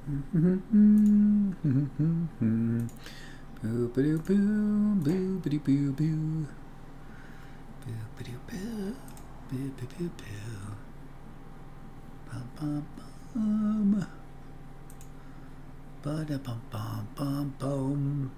Boo ba doo boo, boo ba doo boo boo. Boo ba doo boo, boo ba doo boo. Bum bum bum. Ba da bum bum bum bum.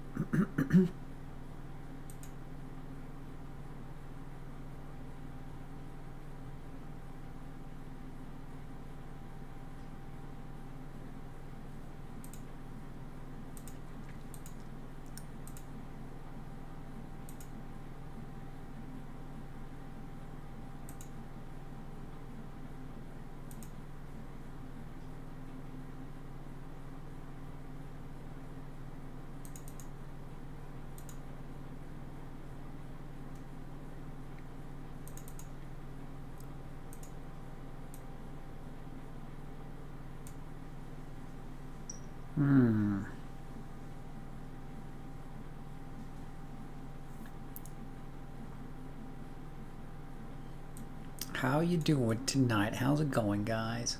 How you doing tonight? How's it going, guys?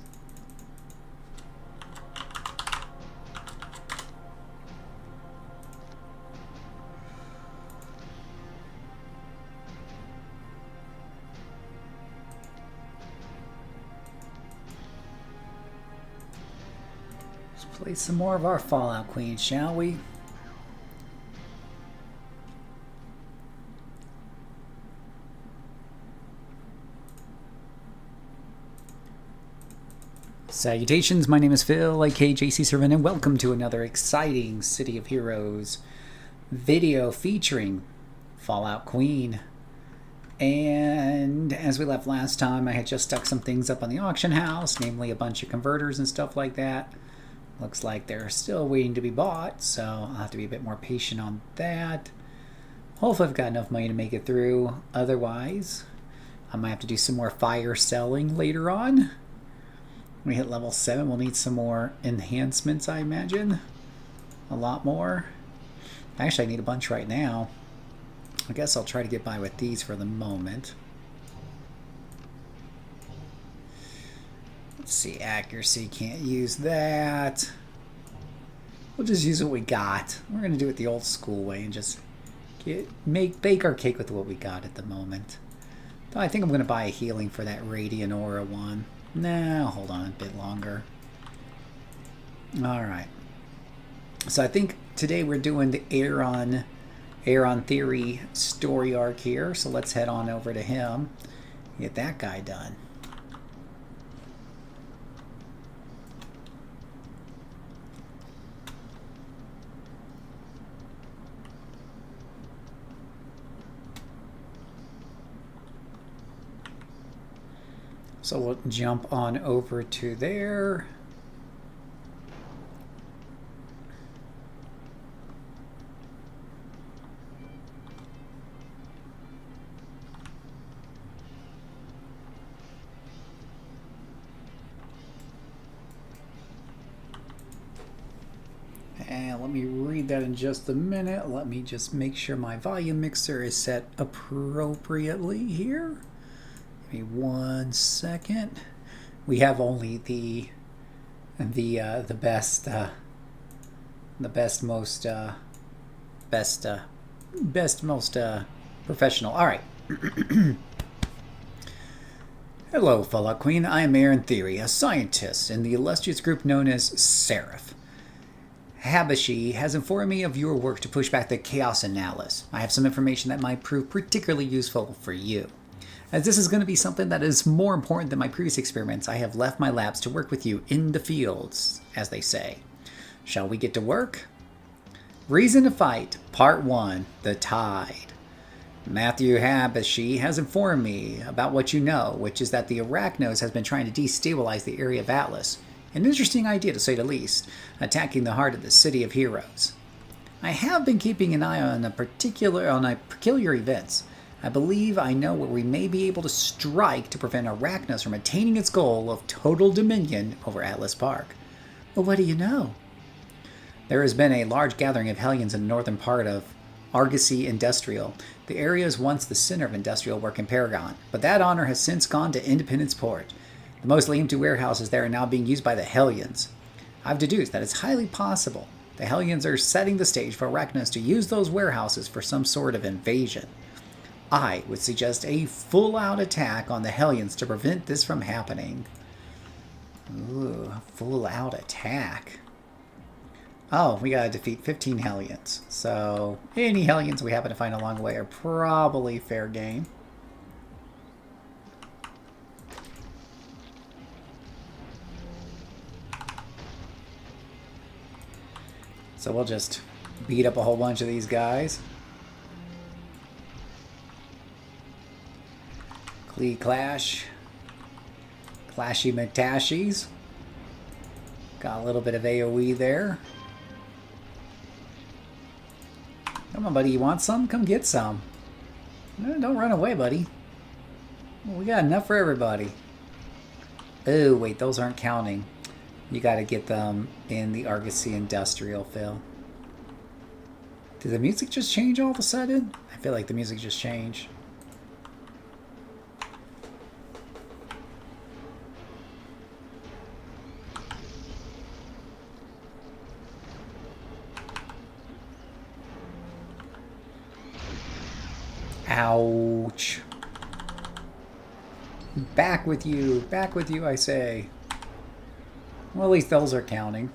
Let's play some more of our Fallout Queen, shall we? Salutations, my name is Phil, aka JCServant, and welcome to another exciting City of Heroes video featuring Fallout Queen. And as we left last time, I had just stuck some things up on the auction house, namely a bunch of converters and stuff like that. Looks like they're still waiting to be bought, so I'll have to be a bit more patient on that. Hopefully I've got enough money to make it through. Otherwise, I might have to do some more fire selling later on. When we hit level 7, we'll need some more enhancements, I imagine. A lot more. Actually, I need a bunch right now. I guess I'll try to get by with these for the moment. Let's see, accuracy, can't use that. We'll just use what we got. We're going to do it the old school way and just bake our cake with what we got at the moment. Though I think I'm going to buy a healing for that Radiant Aura one. Nah, hold on a bit longer. Alright. So I think today we're doing the Aaron Theory story arc here. So let's head on over to him. Get that guy done. So we'll jump on over to there. And let me read that in just a minute. Let me just make sure my volume mixer is set appropriately here. Give me 1 second. We have only the best, most professional. All right. Hello, Fallout Queen. I am Aaron Theory, a scientist in the illustrious group known as Seraph. Habashi has informed me of your work to push back the Chaos Annales. I have some information that might prove particularly useful for you. As this is going to be something that is more important than my previous experiments, I have left my labs to work with you in the fields, as they say. Shall we get to work? Reason to Fight, Part 1, The Tide. Matthew Habashi has informed me about what you know, which is that the Arachnos has been trying to destabilize the area of Atlas. An interesting idea, to say the least, attacking the heart of the City of Heroes. I have been keeping an eye on peculiar events. I believe I know where we may be able to strike to prevent Arachnos from attaining its goal of total dominion over Atlas Park. But what do you know? There has been a large gathering of Hellions in the northern part of Argosy Industrial. The area is once the center of industrial work in Paragon, but that honor has since gone to Independence Port. The mostly empty warehouses there are now being used by the Hellions. I've deduced that it's highly possible the Hellions are setting the stage for Arachnos to use those warehouses for some sort of invasion. I would suggest a full-out attack on the Hellions to prevent this from happening. Ooh, full-out attack. Oh, we gotta defeat 15 Hellions. So, any Hellions we happen to find along the way are probably fair game. So we'll just beat up a whole bunch of these guys. Clee Clash. Clashy McTashies. Got a little bit of AoE there. Come on, buddy. You want some? Come get some. No, don't run away, buddy. We got enough for everybody. Oh, wait. Those aren't counting. You got to get them in the Argosy Industrial, Phil. Did the music just change all of a sudden? I feel like the music just changed. Ouch. Back with you, I say. Well, at least those are counting.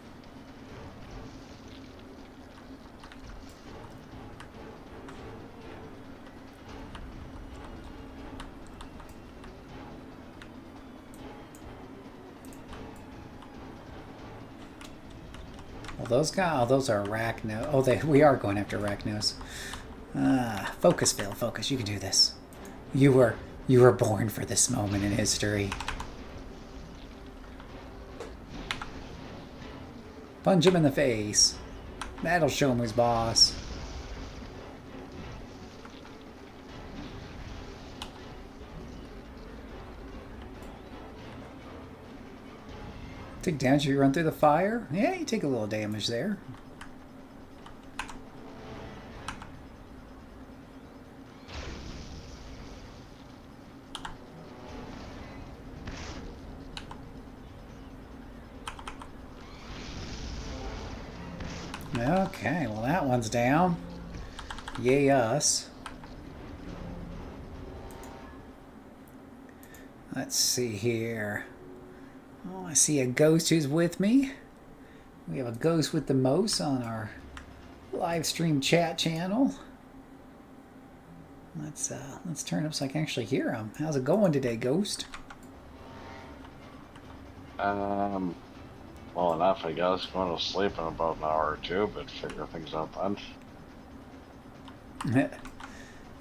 Well, those guys, oh, those are Arachnos. Oh, we are going after Arachnos. Focus, Phil, focus. You can do this. You were born for this moment in history. Punch him in the face. That'll show him who's boss. Take damage if you run through the fire? Yeah, you take a little damage there. Okay, well that one's down. Yay us. Let's see here. Oh, I see a ghost who's with me. We have a ghost with the most on our live stream chat channel. Let's turn up so I can actually hear him. How's it going today, Ghost? Well enough, I guess. Going to sleep in about an hour or two, but figure things out then.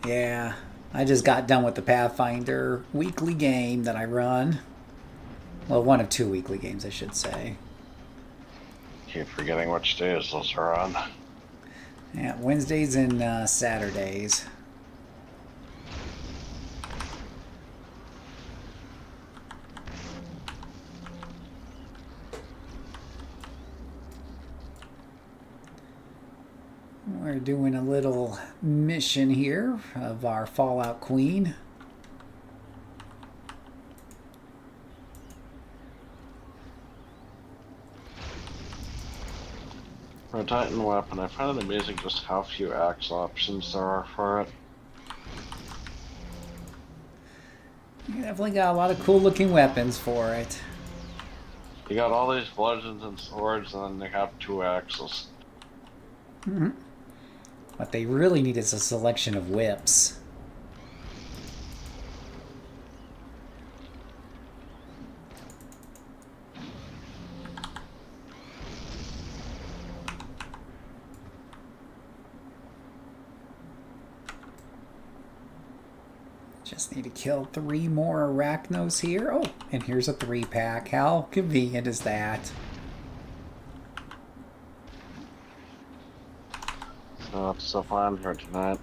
Yeah, I just got done with the Pathfinder weekly game that I run. Well, one of 2 weekly games, I should say. Keep forgetting which days those are on. Yeah, Wednesdays and Saturdays. We're doing a little mission here of our Fallout Queen. For a Titan weapon, I find it amazing just how few axe options there are for it. You definitely got a lot of cool looking weapons for it. You got all these bludgeons and swords, and then they have 2 axes. Mm-hmm. What they really need is a selection of whips. Just need to kill 3 more Arachnos here. Oh, and here's a 3-pack. How convenient is that? So that's stuff on here tonight.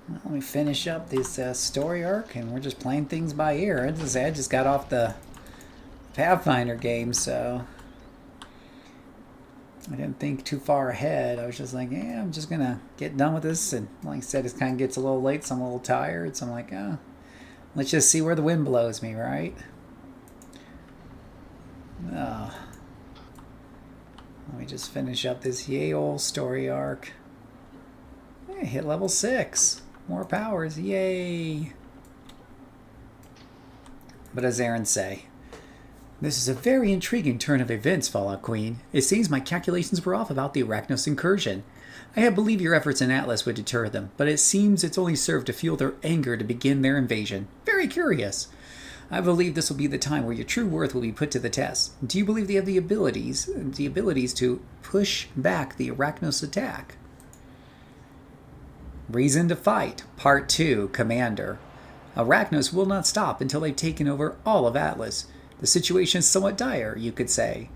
Well, let me finish up this story arc, and we're just playing things by ear. I just got off the Pathfinder game, so I didn't think too far ahead. I was just like, yeah, I'm just gonna get done with this. And like I said, it kind of gets a little late, so I'm a little tired. So I'm like, oh, let's just see where the wind blows me, right? Oh. just finish up this Yale story arc. Hey, hit level 6. More powers, yay! But as Aaron say, this is a very intriguing turn of events, Fallout Queen. It seems my calculations were off about the Arachnos incursion. I had believed your efforts in Atlas would deter them, but it seems it's only served to fuel their anger to begin their invasion. Very curious. I believe this will be the time where your true worth will be put to the test. Do you believe they have the abilities to push back the Arachnos attack? Reason to Fight, Part 2, Commander. Arachnos will not stop until they've taken over all of Atlas. The situation is somewhat dire, you could say.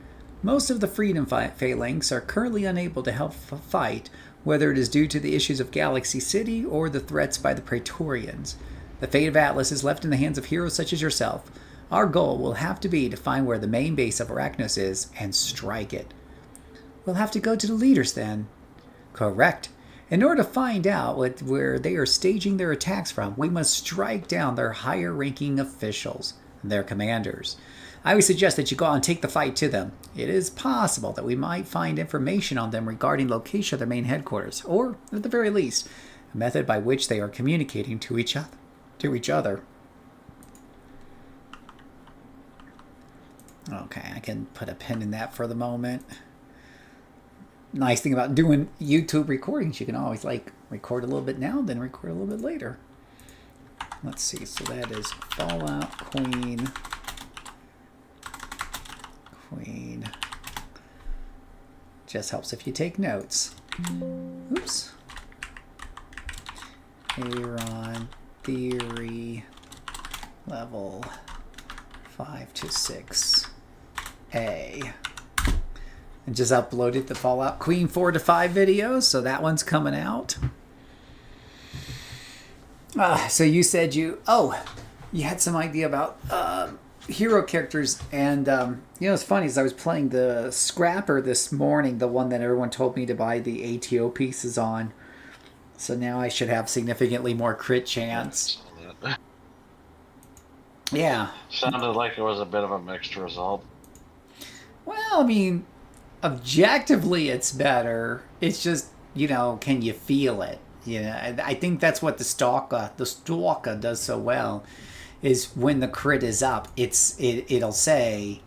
Most of the Freedom Phalanx are currently unable to help fight, whether it is due to the issues of Galaxy City or the threats by the Praetorians. The fate of Atlas is left in the hands of heroes such as yourself. Our goal will have to be to find where the main base of Arachnos is and strike it. We'll have to go to the leaders then. Correct. In order to find out where they are staging their attacks from, we must strike down their higher-ranking officials, their commanders. I would suggest that you go out and take the fight to them. It is possible that we might find information on them regarding location of their main headquarters, or, at the very least, a method by which they are communicating to each other. Okay, I can put a pin in that for the moment. Nice thing about doing YouTube recordings, you can always record a little bit now, then record a little bit later. Let's see, so that is Fallout Queen. Just helps if you take notes. Oops. Aaron Theory level 5 to 6A. And just uploaded the Fallout Queen 4 to 5 video, so that one's coming out. So you said you had some idea about hero characters, and it's funny, as I was playing the Scrapper this morning, the one that everyone told me to buy the ATO pieces on. So now I should have significantly more crit chance. Yeah. Sounded like it was a bit of a mixed result. Well, I mean, objectively it's better. It's just, can you feel it? I think that's what the Stalker does so well, is when the crit is up, it'll say,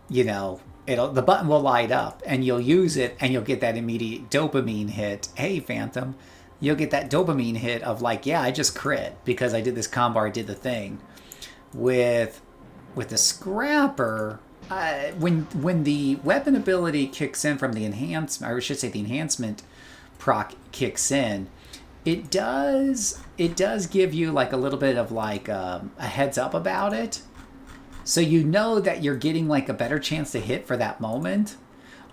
the button will light up, and you'll use it, and you'll get that immediate dopamine hit. Hey, Phantom. You'll get that dopamine hit of I just crit because I did this combo, I did the thing. With the Scrapper, when the weapon ability kicks in from the enhancement, or I should say the enhancement proc kicks in, it does give you a little bit of a heads up about it, so that you're getting a better chance to hit for that moment.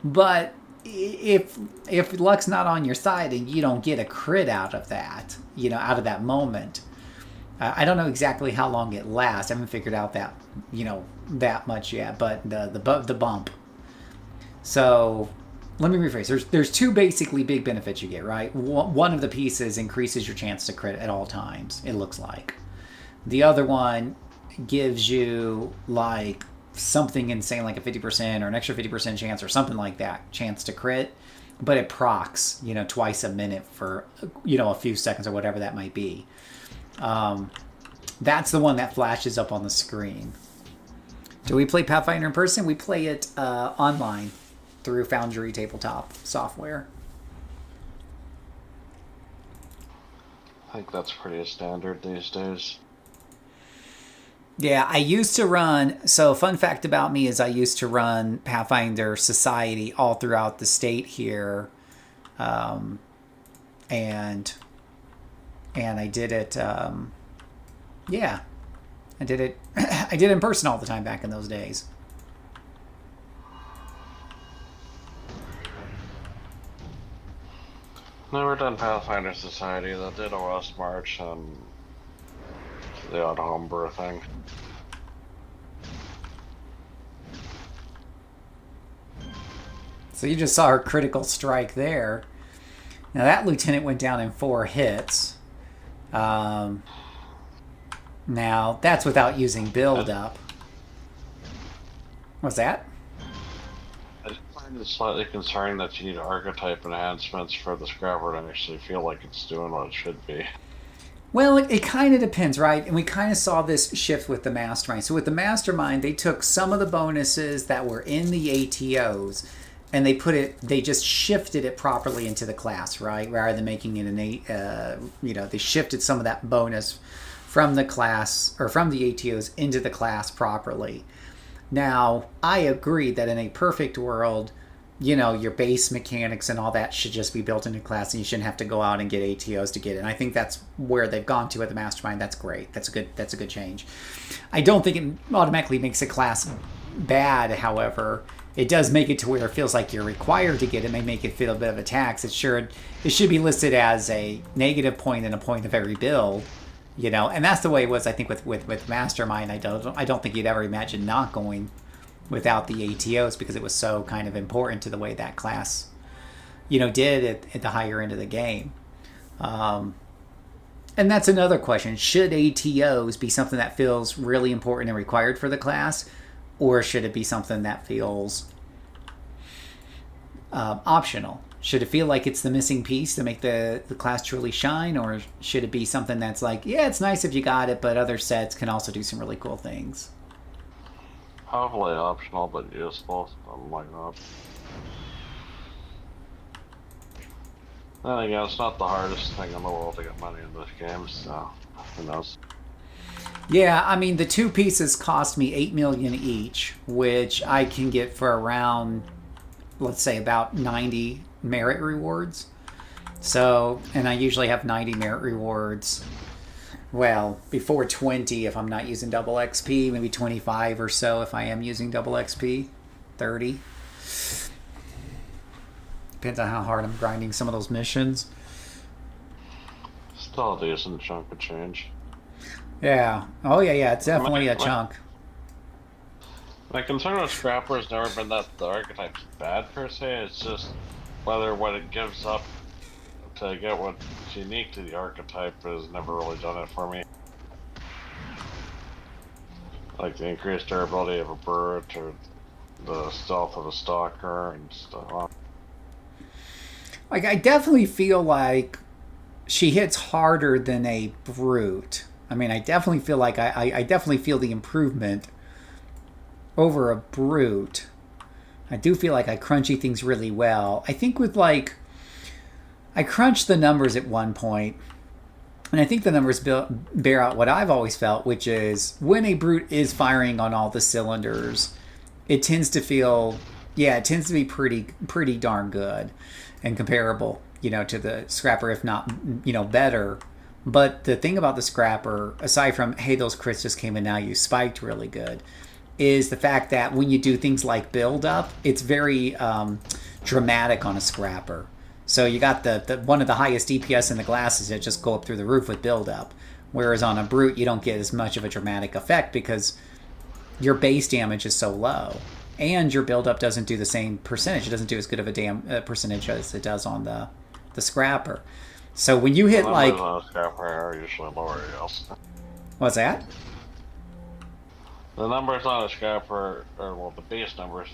But if luck's not on your side and you don't get a crit out of that, out of that moment, I don't know exactly how long it lasts. I haven't figured out that that much yet, but the bump. So let me rephrase. There's two basically big benefits you get, right? One of the pieces increases your chance to crit at all times, it looks like. The other one gives you something insane, like a 50% or an extra 50% chance or something like that, chance to crit, but it procs, twice a minute for, a few seconds or whatever that might be. That's the one that flashes up on the screen. Do we play Pathfinder in person? We play it online through Foundry tabletop software. I think that's pretty standard these days. Yeah, I used to run... So, fun fact about me is I used to run Pathfinder Society all throughout the state here. And I did it... I did it... I did it in person all the time back in those days. Never done Pathfinder Society. That did OS March and the odd homebrew thing. So you just saw her critical strike there. Now that lieutenant went down in 4 hits. Now that's without using build up. What's that? I didn't find it slightly concerning that you need archetype enhancements for the scrapper to actually feel like it's doing what it should be. Well, it kind of depends, right? And we kind of saw this shift with the Mastermind. So with the Mastermind, they took some of the bonuses that were in the ATOs and they just shifted it properly into the class, right? Rather than making it they shifted some of that bonus from the class or from the ATOs into the class properly. Now, I agree that in a perfect world, your base mechanics and all that should just be built into class, and you shouldn't have to go out and get ATOs to get it. And I think that's where they've gone to at the Mastermind. That's great. That's a good change. I don't think it automatically makes a class bad, however. It does make it to where it feels like you're required to get it. It may make it feel a bit of a tax. It should be listed as a negative point and a point of every build. And that's the way it was, I think, with Mastermind. I don't think you'd ever imagine not going without the ATOs because it was so kind of important to the way that class, did at the higher end of the game. And that's another question. Should ATOs be something that feels really important and required for the class, or should it be something that feels optional? Should it feel like it's the missing piece to make the class truly shine, or should it be something that's like, yeah, it's nice if you got it, but other sets can also do some really cool things? Probably optional, but useful. Something like that. Then again, it's not the hardest thing in the world to get money in this game, so who knows? Yeah, I mean, the two pieces cost me 8 million each, which I can get for around, let's say, about 90 merit rewards. So, and I usually have 90 merit rewards. Well, before 20 if I'm not using double XP, maybe 25 or so if I am using double XP, 30. Depends on how hard I'm grinding some of those missions. Still a decent chunk of change. Yeah. Oh, yeah, it's definitely a chunk. My concern with Scrapper has never been that the archetype's bad per se, it's just whether what it gives up to get what's unique to the archetype has never really done it for me. Like the increased durability of a bird or the stealth of a stalker and stuff. Like, I definitely feel like she hits harder than a brute. I mean, I definitely feel like I definitely feel the improvement over a brute. I do feel like I crunchy things really well. I think with I crunched the numbers at one point, and I think the numbers bear out what I've always felt, which is when a brute is firing on all the cylinders, it tends to be pretty darn good and comparable, to the Scrapper, if not, better. But the thing about the Scrapper, aside from, hey, those crits just came in now, you spiked really good, is the fact that when you do things like build up, it's very dramatic on a Scrapper. So you got the one of the highest DPS in the classes that just go up through the roof with build up. Whereas on a brute, you don't get as much of a dramatic effect because your base damage is so low. And your build up doesn't do the same percentage. It doesn't do as good of a percentage as it does on the Scrapper. So when you hit on a Scrapper are usually lower, yes. What's that? The numbers on a Scrapper, the base numbers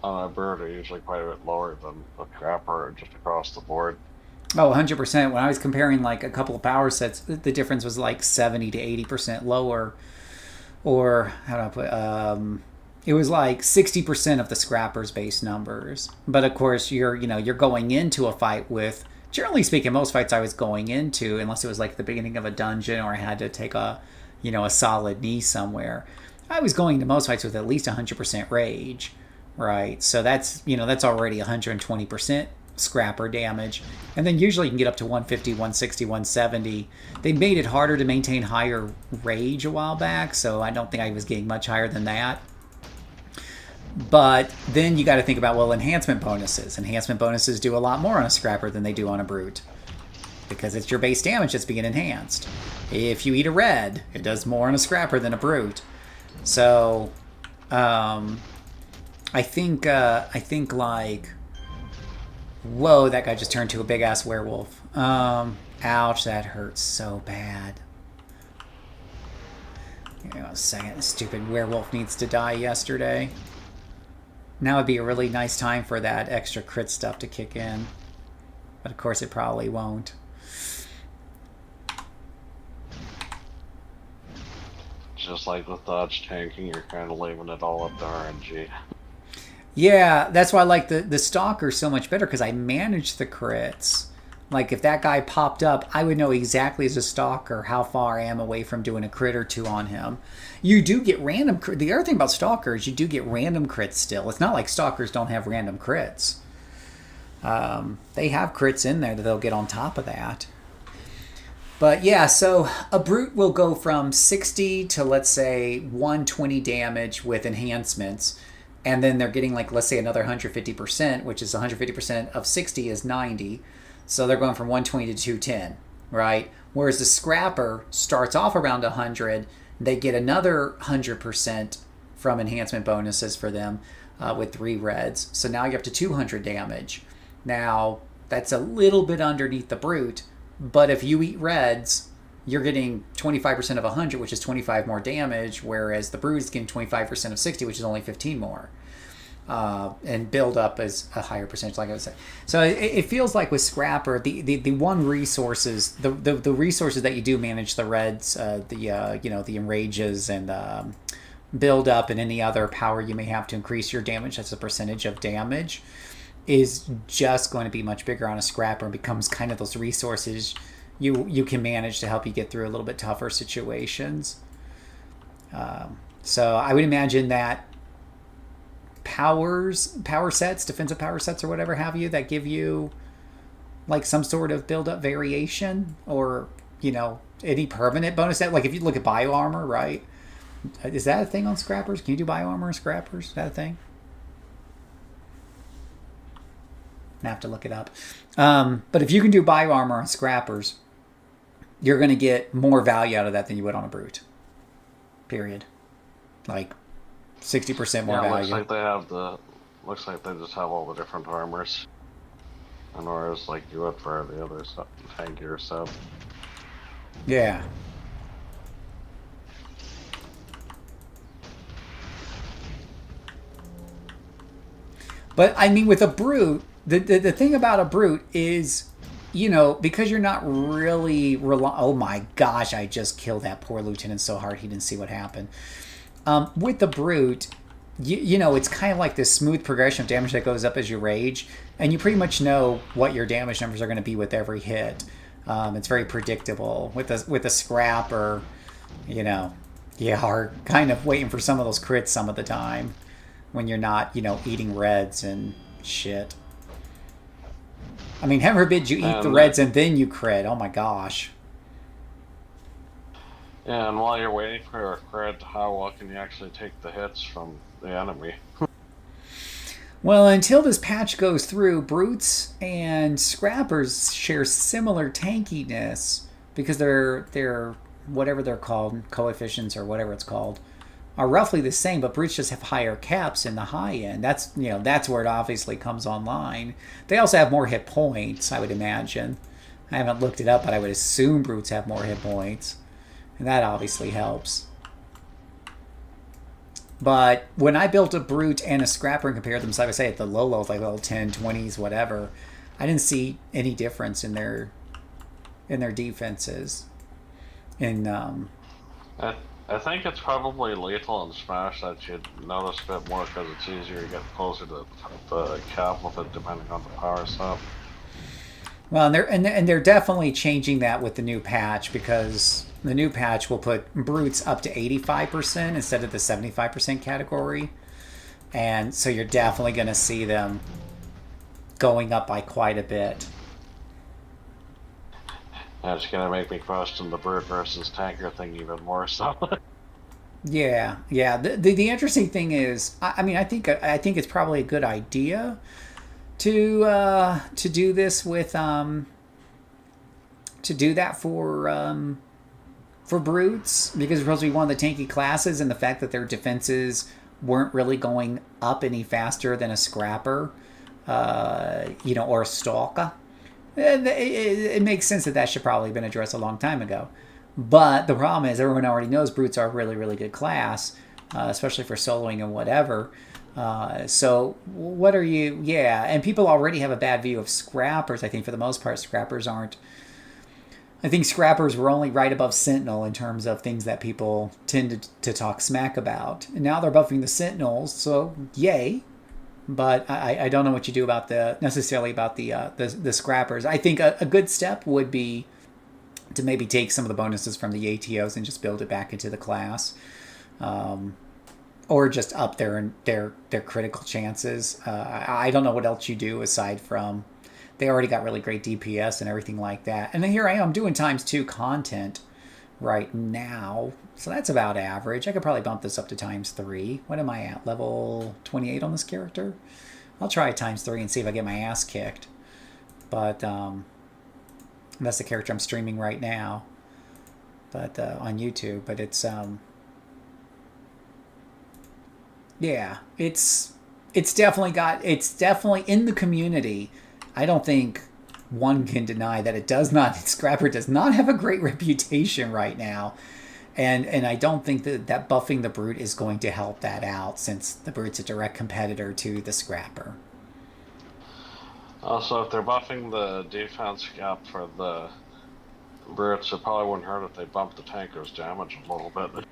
on a bird are usually quite a bit lower than a Scrapper just across the board. Oh, 100%. When I was comparing a couple of power sets, the difference was 70 to 80% lower. Or, how do I put it was 60% of the Scrapper's base numbers. But of course, you're going into a fight with, generally speaking, most fights I was going into, unless it was the beginning of a dungeon or I had to take a solid knee somewhere, I was going to most fights with at least 100% rage, right? So that's already 120% Scrapper damage. And then usually you can get up to 150, 160, 170. They made it harder to maintain higher rage a while back, so I don't think I was getting much higher than that. But then you got to think about, enhancement bonuses. Enhancement bonuses do a lot more on a Scrapper than they do on a brute, because it's your base damage that's being enhanced. If you eat a red, it does more on a Scrapper than a brute. So, I think whoa, that guy just turned to a big ass werewolf. Ouch, that hurts so bad. Hang on a second, this stupid werewolf needs to die yesterday. Now would be a really nice time for that extra crit stuff to kick in. But of course it probably won't. Just like with dodge tanking, you're kind of leaving it all up to RNG. Yeah, that's why I like the Stalker so much better, because I manage the crits. Like, if that guy popped up, I would know exactly as a Stalker how far I am away from doing a crit or two on him. You do get random... The other thing about Stalkers, you do get random crits still. It's not like Stalkers don't have random crits. They have crits in there that they'll get on top of that. But yeah, so a Brute will go from 60 to, let's say, 120 damage with enhancements. And then they're getting, like, let's say another 150%, which is 150% of 60 is 90. So they're going from 120 to 210, right? Whereas the Scrapper starts off around 100. They get another 100% from enhancement bonuses for them with 3 reds. So now you're up to 200 damage. Now, that's a little bit underneath the Brute. But if you eat reds, you're getting 25% of 100, which is 25 more damage, whereas the Brute is getting 25% of 60, which is only 15 more. And build up as a higher percentage, like I was saying. So it feels like with Scrapper, the one resources, the resources that you do manage, the reds, the enrages and build up, and any other power you may have to increase your damage as a percentage of damage, is just going to be much bigger on a Scrapper, and becomes kind of those resources you can manage to help you get through a little bit tougher situations. So I would imagine that power sets, defensive power sets or whatever have you, that give you like some sort of build-up variation, or, you know, any permanent bonus set. Like if you look at bio armor, right? Is that a thing on Scrappers? Can you do bio armor on Scrappers? Is that a thing? I have to look it up. But if you can do bio armor on Scrappers, you're going to get more value out of that than you would on a Brute. Period. Like 60% more value. Looks like they just have all the different armors. And whereas like you would for the other stuff, tankier stuff. Yeah. But I mean, with a Brute, the thing about a Brute is, you know, because you're not really oh my gosh, I just killed that poor lieutenant so hard he didn't see what happened. With the Brute, you know, it's kind of like this smooth progression of damage that goes up as you rage, and you pretty much know what your damage numbers are going to be with every hit. It's very predictable. With a Scrapper, you know, you are kind of waiting for some of those crits some of the time when you're not, you know, eating reds and shit. I mean, heaven forbid you eat the reds and then you crit. Oh my gosh. Yeah, and while you're waiting for a crit, how well can you actually take the hits from the enemy? Well, until this patch goes through, Brutes and Scrappers share similar tankiness, because they're whatever they're called, coefficients or whatever it's called, are roughly the same, but Brutes just have higher caps in the high end. That's, you know, that's where it obviously comes online. They also have more hit points, I would imagine. I haven't looked it up, but I would assume Brutes have more hit points. And that obviously helps. But when I built a Brute and a Scrapper and compared them side by side at the low levels, like level 10, 20s, whatever, I didn't see any difference in their defenses. I think it's probably lethal and Smash that you'd notice a bit more, because it's easier to get closer to the cap with it, depending on the power stuff. Well, and they're definitely changing that with the new patch, because the new patch will put Brutes up to 85% instead of the 75% category. And so you're definitely going to see them going up by quite a bit. That's going to make me question the Brute versus tanker thing even more so. Yeah. The interesting thing is, I mean, I think it's probably a good idea to do this with to do that for Brutes, because it's supposed to be one of the tanky classes, and the fact that their defenses weren't really going up any faster than a Scrapper, you know, or a Stalker. It makes sense that should probably have been addressed a long time ago. But the problem is, everyone already knows Brutes are a really, really good class, especially for soloing and whatever. So what are you? Yeah, and people already have a bad view of scrappers. I think for the most part, scrappers aren't. I think scrappers were only right above sentinel in terms of things that people tend to talk smack about. And now they're buffing the sentinels, so yay. But I don't know what you do about necessarily about the scrappers. I think a good step would be to maybe take some of the bonuses from the ATOs and just build it back into the class. Or just up their critical chances. I don't know what else you do aside from they already got really great DPS and everything like that. And then here I am doing ×2 content right now, so that's about average. I could probably bump this up to ×3. What am I at? Level 28 on this character? I'll try ×3 and see if I get my ass kicked. But that's the character I'm streaming right now, but on YouTube. But it's yeah, it's definitely in the community. I don't think one can deny that it does not. Scrapper does not have a great reputation right now, and I don't think that buffing the Brute is going to help that out, since the Brute's a direct competitor to the Scrapper. Also, if they're buffing the defense gap for the Brutes, it probably wouldn't hurt if they bumped the tanker's damage a little bit.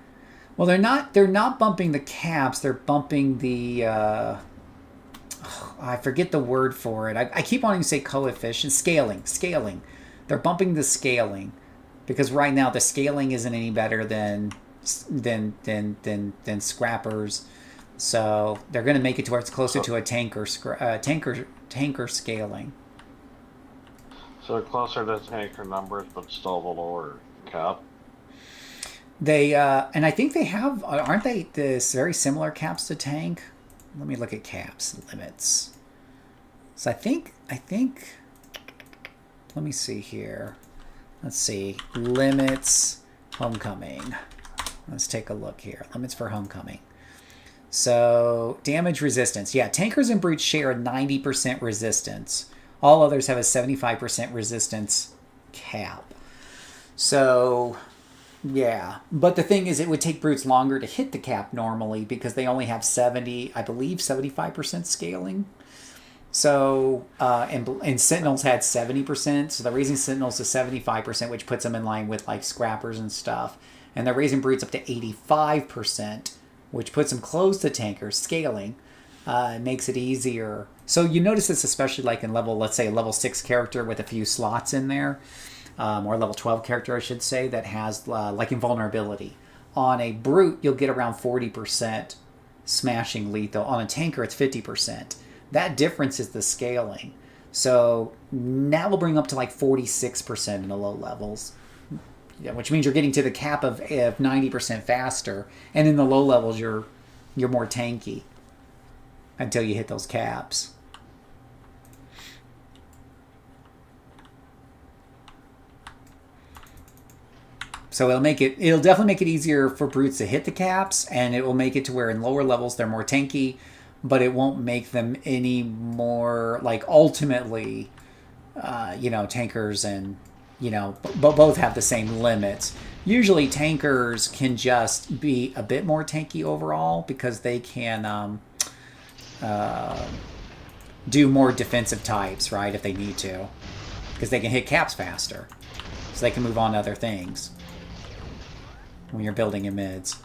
Well, they're not bumping the caps. They're bumping the I forget the word for it. I keep wanting to say coefficient. Scaling. They're bumping the scaling, because right now the scaling isn't any better than scrappers. So they're going to make it to where it's closer to a tanker scaling. So closer to tanker numbers, but still the lower cap. They and I think they have, aren't they, this very similar caps to tank? Let me look at caps limits. So I think let me see here. Let's see, limits homecoming. Let's take a look here. Limits for homecoming. So damage resistance. Yeah, tankers and brutes share a 90% resistance. All others have a 75% resistance cap. So yeah, but the thing is, it would take brutes longer to hit the cap normally, because they only have 75% scaling. So and sentinels had 70%, so they're raising sentinels to 75%, which puts them in line with like scrappers and stuff. And they're raising brutes up to 85%, which puts them close to tankers scaling. Makes it easier. So you notice this especially like in let's say a level 6 character with a few slots in there. Or level 12 character, I should say, that has like invulnerability. On a brute, you'll get around 40% smashing lethal. On a tanker, it's 50%. That difference is the scaling. So that will bring up to like 46% in the low levels, which means you're getting to the cap of 90% faster. And in the low levels, you're more tanky until you hit those caps. So it'll definitely make it easier for brutes to hit the caps, and it will make it to where in lower levels they're more tanky, but it won't make them any more like ultimately, tankers and both have the same limits. Usually tankers can just be a bit more tanky overall, because they can do more defensive types, right, if they need to, because they can hit caps faster, so they can move on to other things when you're building in mids.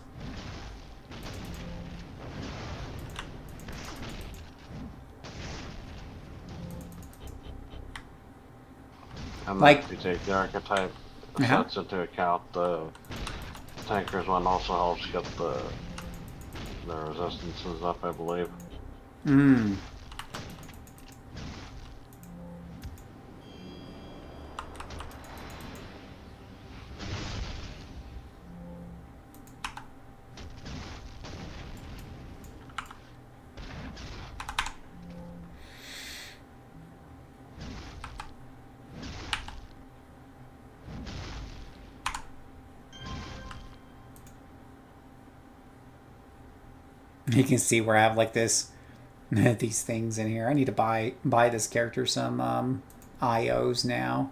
And like if you take the archetype sets into account, the tanker's one also helps get the resistances up, I believe. You can see where I have like this these things in here. I need to buy this character some IOs now.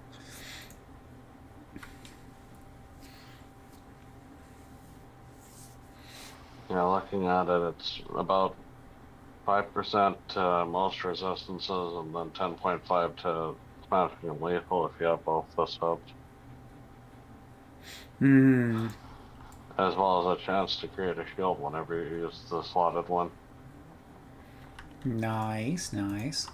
Yeah, looking at it, it's about 5% to most resistances, and then 10.5 to smashing and lethal if you have both the subs. Hmm. As well as a chance to create a shield whenever you use the slotted one. Nice, nice.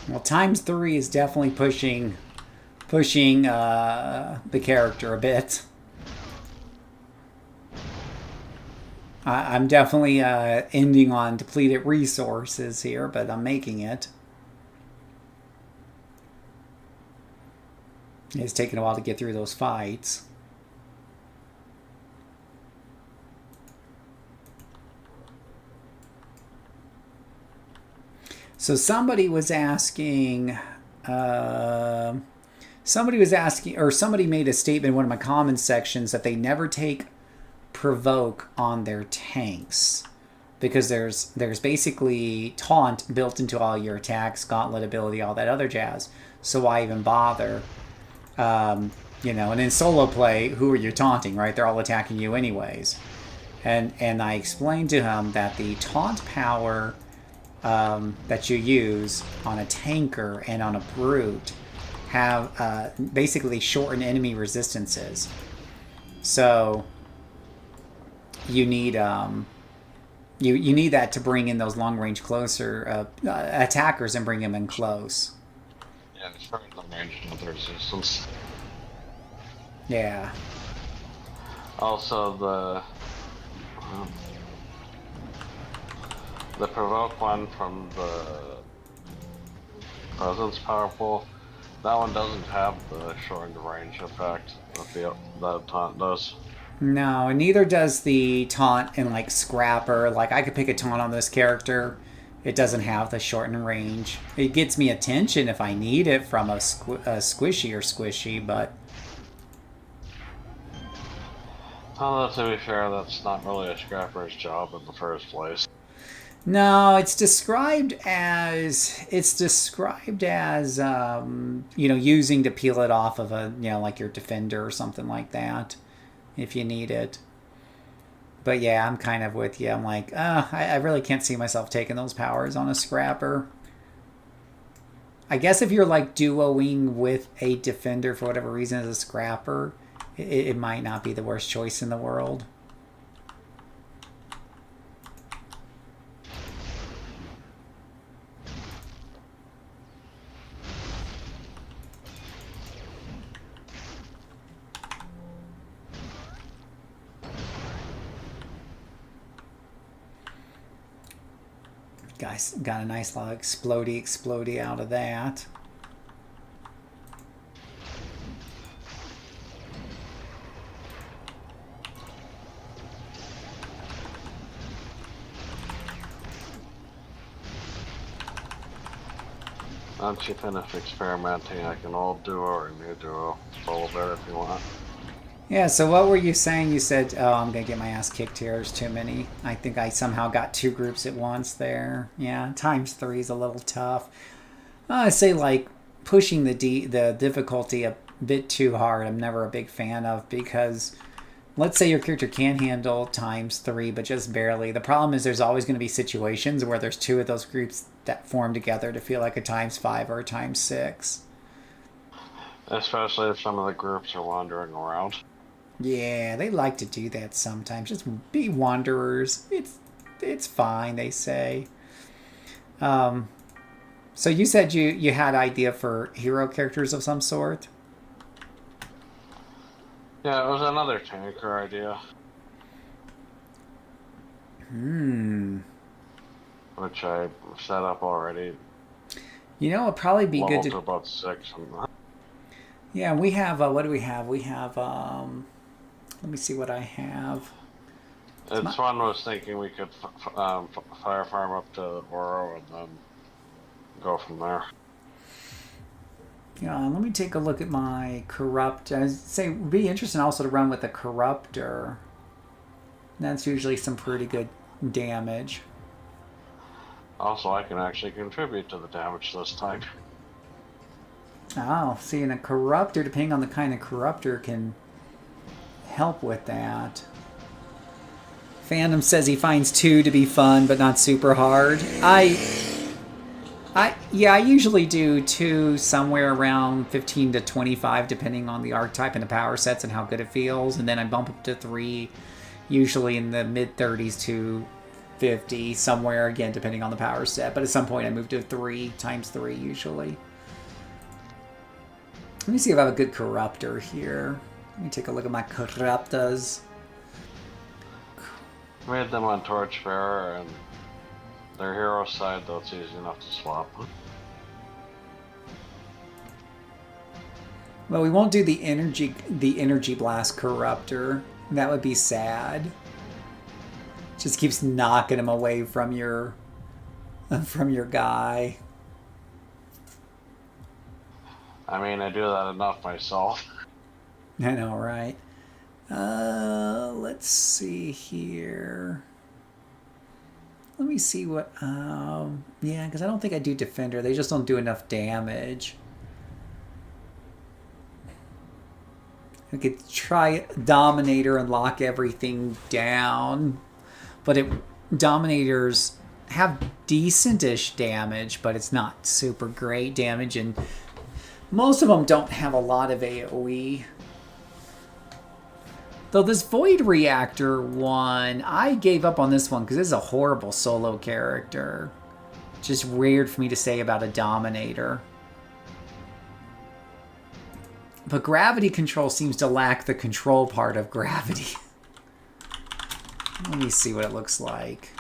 Well, ×3 is definitely pushing the character a bit. I'm definitely ending on depleted resources here, but I'm making it. It's taken a while to get through those fights. So somebody was asking, or somebody made a statement in one of my comments sections that they never take provoke on their tanks because there's basically taunt built into all your attacks, gauntlet ability, all that other jazz. So why even bother? You know, and in solo play, who are you taunting, right? They're all attacking you anyways. And I explained to him that the taunt power that you use on a tanker and on a brute have basically shorten enemy resistances. So you need you need that to bring in those long range closer attackers and bring them in close. Yeah, it's very long range with the resistance. Yeah. Also, the provoke one from the presence powerful. That one doesn't have the shortened range effect that taunt does. No, and neither does the taunt in like Scrapper. Like I could pick a taunt on this character. It doesn't have the shortened range. It gets me attention if I need it from a squishy, but To be fair, that's not really a scrapper's job in the first place. no, it's described as you know, using to peel it off of a, you know, like your defender or something like that, if you need it. But yeah, I'm kind of with you. I'm like, I really can't see myself taking those powers on a Scrapper. I guess if you're like duoing with a defender for whatever reason as a Scrapper, it might not be the worst choice in the world. Guys got a nice little explodey out of that. Once you finish experimenting, I can old duo or new duo a little bit if you want. Yeah, so what were you saying? You said, oh, I'm going to get my ass kicked here. There's too many. I think I somehow got two groups at once there. Yeah, ×3 is a little tough. I say like pushing the difficulty a bit too hard. I'm never a big fan of because let's say your character can handle ×3, but just barely. The problem is there's always going to be situations where there's two of those groups that form together to feel like a ×5 or a ×6. Especially if some of the groups are wandering around. Yeah, they like to do that sometimes. Just be wanderers. It's fine, they say. So you said you had idea for hero characters of some sort? Yeah, it was another tanker idea. Which I set up already. You know, it'd probably be good to about 6. Yeah, we have what do we have? We have let me see what I have. It's one was thinking we could fire farm up to Ouro and then go from there. Yeah, let me take a look at my corrupt. I say it would be interesting also to run with a corruptor. That's usually some pretty good damage. Also, I can actually contribute to the damage this time. Oh, see, and a corruptor, depending on the kind of corruptor, can help with that. Phantom says he finds 2 to be fun, but not super hard. Yeah, I usually do 2 somewhere around 15 to 25, depending on the archetype and the power sets and how good it feels. And then I bump up to 3, usually in the mid-30s to 50, somewhere, again, depending on the power set. But at some point I move to 3 times 3, usually. Let me see if I have a good corruptor here. Let me take a look at my corruptors. Made them on Torchbearer, and their hero side, though, it's easy enough to swap. Well, we won't do the energy blast corruptor. That would be sad. Just keeps knocking him away from your guy. I mean, I do that enough myself. I know, right? Let's see here. Let me see what... yeah, because I don't think I do Defender. They just don't do enough damage. I could try Dominator and lock everything down. But Dominators have decent-ish damage, but it's not super great damage. And most of them don't have a lot of AoE. Though this Void Reactor one, I gave up on this one because this is a horrible solo character. Just weird for me to say about a Dominator. But Gravity Control seems to lack the control part of Gravity. Let me see what it looks like.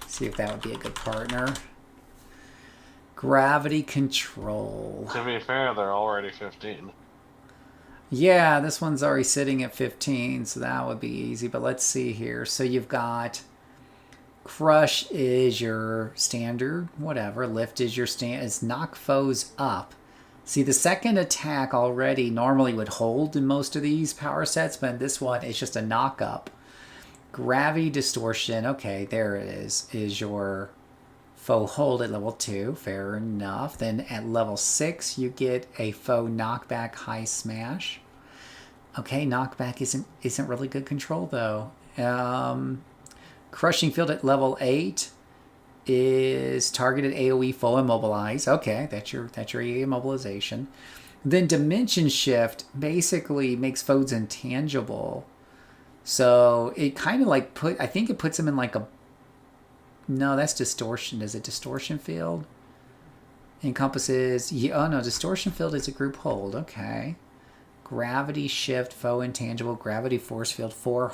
See if that would be a good partner. Gravity Control. To be fair, they're already 15. Yeah, this one's already sitting at 15, so that would be easy. But let's see here. So you've got Crush is your standard, whatever. Lift is your is knock foes up. See, the second attack already normally would hold in most of these power sets, but in this one, it's just a knock up. Gravity Distortion, okay, there it is your foe hold at level 2, fair enough. Then at level 6, you get a foe knockback high smash. Okay, knockback isn't really good control though. Crushing Field at level 8 is targeted AoE foe immobilize. Okay, that's your AoE immobilization. Then Dimension Shift basically makes foes intangible. So it kind of like I think it puts them in like a... No, that's Distortion. Is it Distortion Field? Encompasses... Oh no, Distortion Field is a group hold. Okay. Gravity Shift, foe intangible. Gravity Force Field, full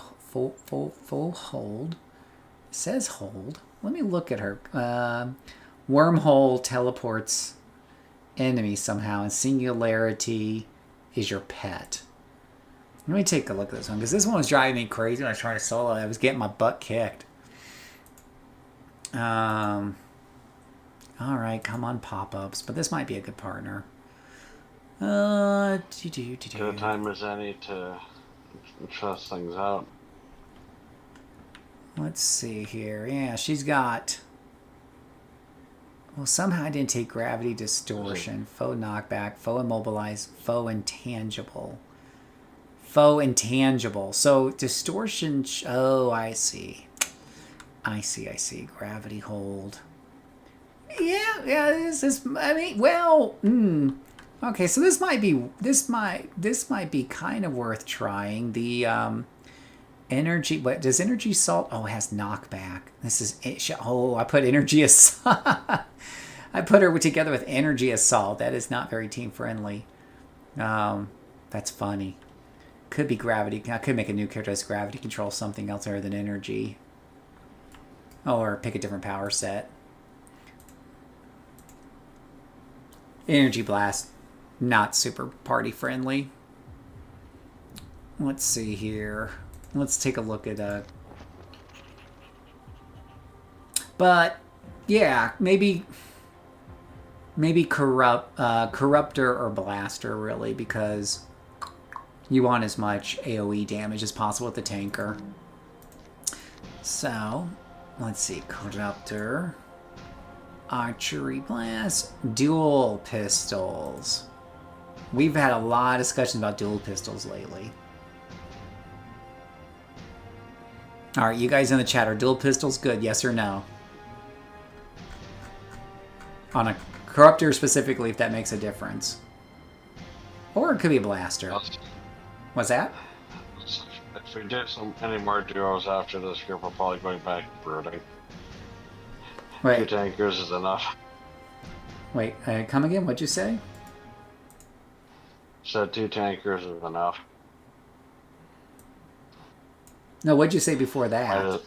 hold. It says hold. Let me look at her. Wormhole teleports enemies somehow, and Singularity is your pet. Let me take a look at this one, because this one was driving me crazy when I was trying to solo. I was getting my butt kicked. Alright, come on, pop-ups. But this might be a good partner. Good time as any to trust things out. Let's see here. Yeah, she's got... Well, somehow I didn't take Gravity Distortion. Foe Knockback, Foe Immobilize, Foe Intangible. Foe Intangible. So, Distortion... Oh, I see. I see. Gravity Hold. Yeah, this is... I mean, well... Okay, so this might be kind of worth trying. The energy, what does Energy Assault? Oh, it has knockback. This is I put Energy Assault. I put her together with Energy Assault. That is not very team friendly. That's funny. Could be Gravity. I could make a new character as Gravity Control something else other than Energy. Or pick a different power set. Energy Blast. Not super party friendly. Let's see here. Let's take a look at But yeah, maybe corruptor or blaster really, because you want as much AoE damage as possible with the tanker. So let's see, corruptor, archery blast, dual pistols. We've had a lot of discussions about dual pistols lately. All right, you guys in the chat, are dual pistols good? Yes or no? On a corruptor specifically, if that makes a difference. Or it could be a blaster. What's that? If we get any more duos after this group, we're probably going back to brooding. Wait. 2 tankers is enough. Wait, come again? What'd you say? Said 2 tankers is enough. No, what'd you say before that?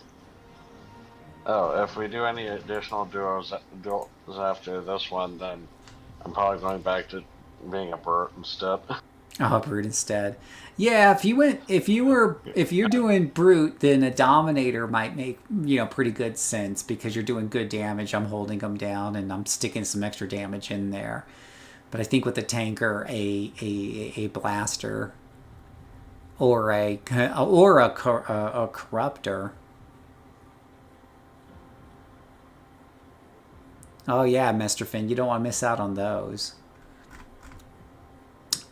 Oh, if we do any additional duos after this one, then I'm probably going back to being a brute instead. Oh, brute instead. Yeah, if you're doing brute, then a dominator might make pretty good sense because you're doing good damage. I'm holding them down and I'm sticking some extra damage in there. But I think with a tanker, a blaster, or a corruptor. Oh yeah, Mr. Finn, you don't want to miss out on those.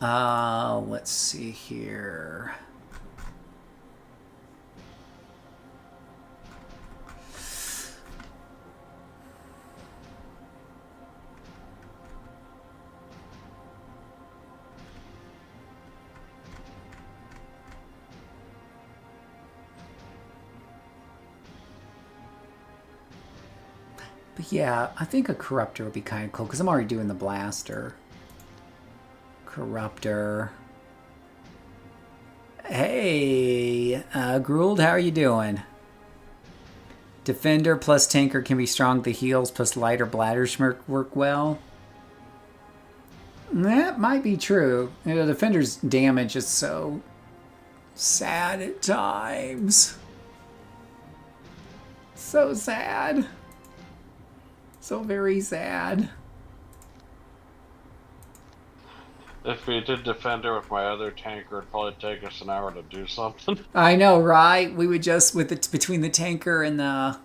Let's see here. But yeah, I think a corruptor would be kind of cool because I'm already doing the blaster. Corruptor. Hey, Gruld, how are you doing? Defender plus tanker can be strong. The heals plus lighter bladders work well. That might be true. Defender's damage is so sad at times. So sad. So very sad. If we did Defender with my other tanker, it'd probably take us an hour to do something. I know, right? We would just, between the tanker and the...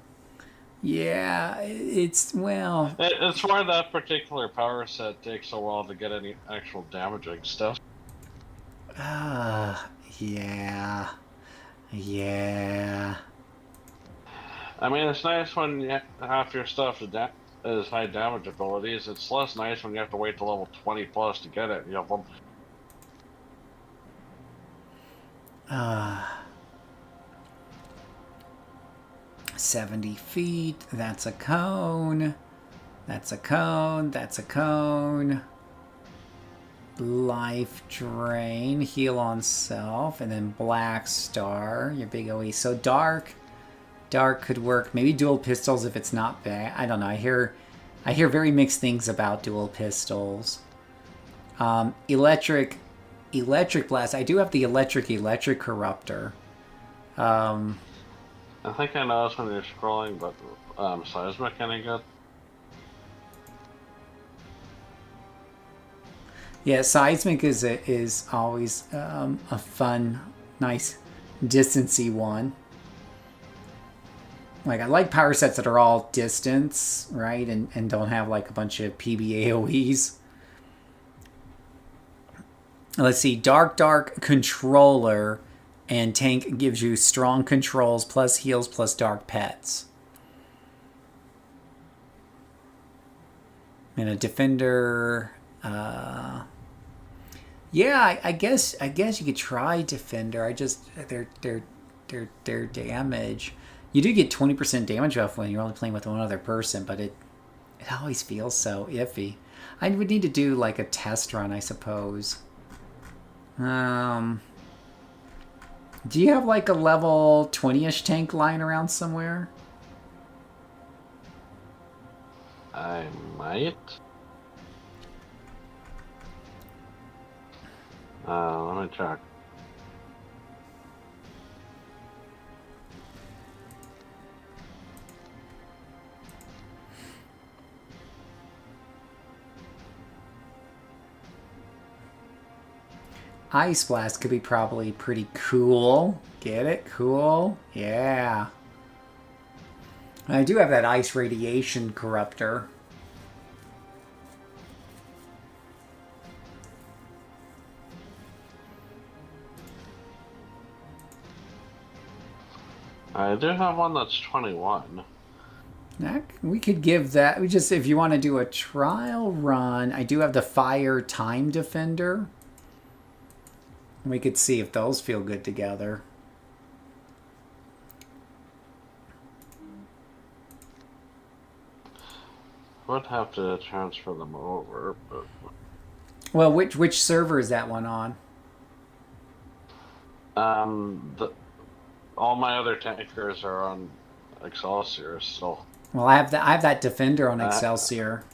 Yeah, it's, well... It's why that particular power set takes a while to get any actual damaging stuff. Yeah. Yeah. I mean, it's nice when half your stuff is high damage abilities. It's less nice when you have to wait to level 20 plus to get it. You have them. 70 feet. That's a cone. That's a cone. That's a cone. Life drain. Heal on self. And then black star. Your big OE. So dark. Dark could work. Maybe dual pistols if it's not bad. I don't know. I hear very mixed things about dual pistols. Electric blast. I do have the electric corruptor. I think I know this when you're scrolling, but seismic any good? Yeah, seismic is always a fun, nice, distancey one. Like, I like power sets that are all distance, right? And don't have, like, a bunch of PBAOEs. Let's see. Dark controller and tank gives you strong controls plus heals plus dark pets. And a defender... yeah, I guess you could try defender. I just... Their damage... You do get 20% damage off when you're only playing with one other person, but it always feels so iffy. I would need to do like a test run, I suppose. Do you have like a level 20-ish tank lying around somewhere? I might. Let me check. Ice Blast could be probably pretty cool. Get it? Cool? Yeah. I do have that Ice Radiation Corruptor. I do have one that's 21. We could give that. We just, if you want to do a trial run, I do have the Fire Time Defender. We could see if those feel good together. Would have to transfer them over, but... Well, which server is that one on? All my other tankers are on Excelsior still. Well, I have that Defender on Excelsior.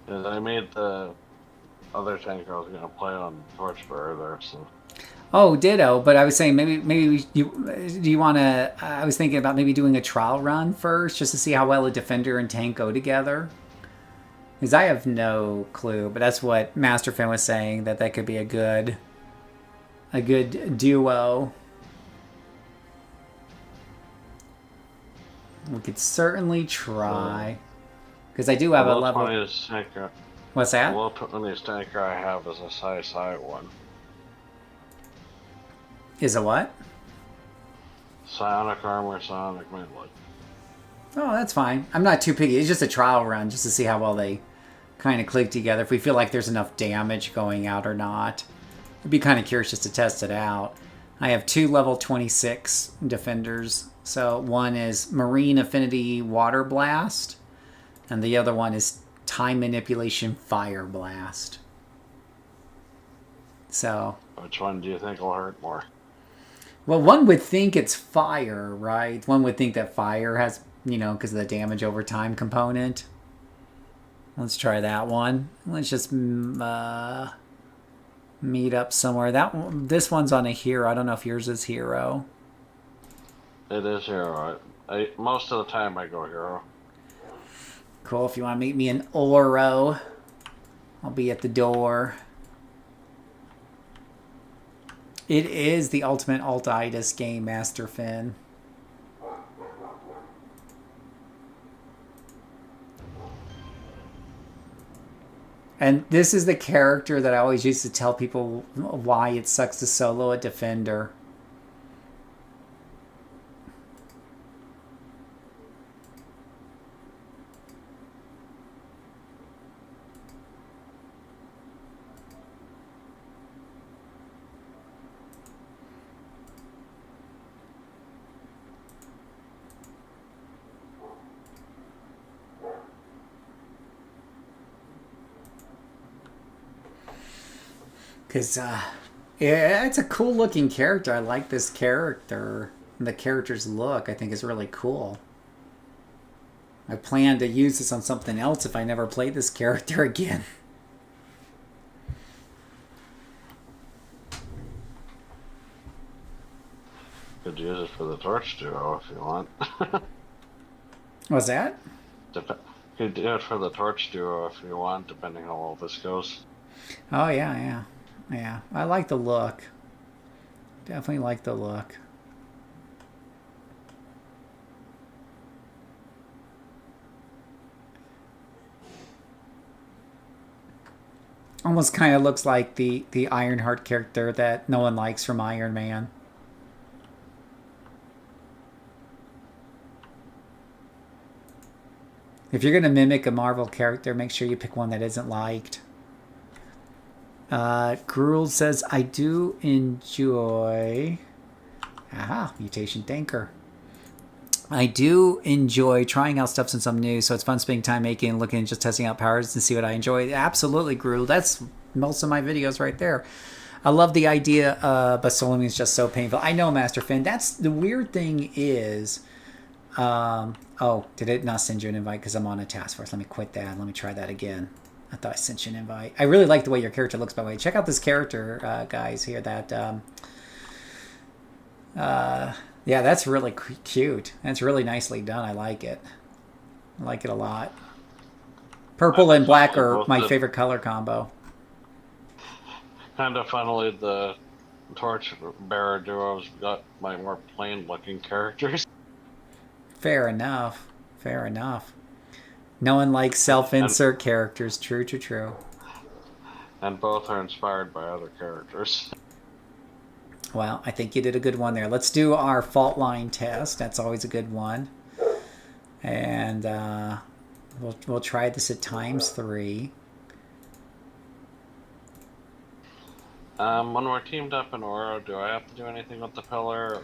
And I made the other tanker I was gonna play on Torchbearer there, so. Oh, ditto. But I was saying maybe do you want to? I was thinking about maybe doing a trial run first, just to see how well a Defender and tank go together. Because I have no clue, but that's what Masterfin was saying, that could be a good duo. We could certainly try. Because I do have a level. Tanker. What's that? The low 20s tanker I have is a Psi one. Is a what? Psionic armor, psionic melee. Oh, that's fine. I'm not too picky. It's just a trial run, just to see how well they kind of click together. If we feel like there's enough damage going out or not. I'd be kind of curious just to test it out. I have 2 level 26 defenders. So one is Marine Affinity Water Blast, and the other one is Time Manipulation Fire Blast. So, which one do you think will hurt more? Well, one would think it's fire, right? One would think that fire has, because of the damage over time component. Let's try that one. Let's just meet up somewhere. This one's on a hero. I don't know if yours is hero. It is hero. Most of the time I go hero. Cool. If you want to meet me in Ouro, I'll be at the door. It is the ultimate alt-itis game, Master Finn. And this is the character that I always used to tell people why it sucks to solo a Defender. Because, yeah, it's a cool looking character. I like this character. The character's look, I think, is really cool. I plan to use this on something else if I never play this character again. Could use it for the Torch duo if you want. What's that? Could do it for the Torch duo if you want, depending on how all this goes. Oh, yeah. Yeah, I like the look. Definitely like the look. Almost kind of looks like the Ironheart character that no one likes from Iron Man. If you're going to mimic a Marvel character, make sure you pick one that isn't liked. Gruel says, I do enjoy... Aha, Mutation Tanker. I do enjoy trying out stuff since I'm new, so it's fun spending time making and looking and just testing out powers and see what I enjoy. Absolutely, Gruel. That's most of my videos right there. I love the idea, but soloing is just so painful. I know, Master Finn. That's the weird thing is... oh, did it not send you an invite because I'm on a task force? Let me quit that. Let me try that again. I thought I sent you an invite. I really like the way your character looks, by the way. Check out this character, guys, here. Yeah, that's really cute. That's really nicely done. I like it. I like it a lot. Purple and black are my favorite color combo. Kind of funnily, the torch bearer duos got like more plain looking characters. Fair enough. Fair enough. No one likes and self-insert characters. True, true, true. and both are inspired by other characters. Well, I think you did a good one there. Let's do our fault line test. That's always a good one. And we'll try this at ×3. When we're teamed up in Ouro, do I have to do anything with the pillar?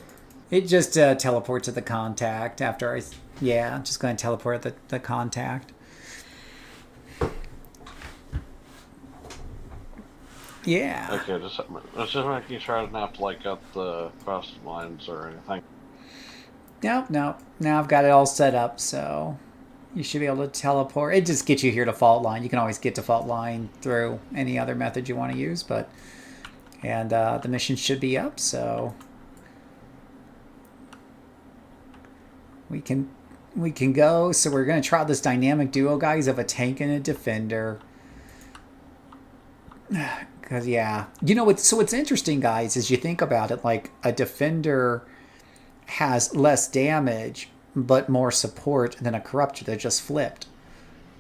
It just teleports to the contact after I... Yeah, I'm just going to teleport the contact. Yeah. Okay, just making sure I don't have to like up the quest lines or anything. Nope, nope. Now I've got it all set up, so you should be able to teleport. It just gets you here to fault line. You can always get to fault line through any other method you want to use, but... And the mission should be up, so... We can go. So we're going to try this dynamic duo, guys, of a tank and a defender. Because, yeah. You know, so what's interesting, guys, is you think about it, like, a defender has less damage, but more support than a corruptor. They're just flipped.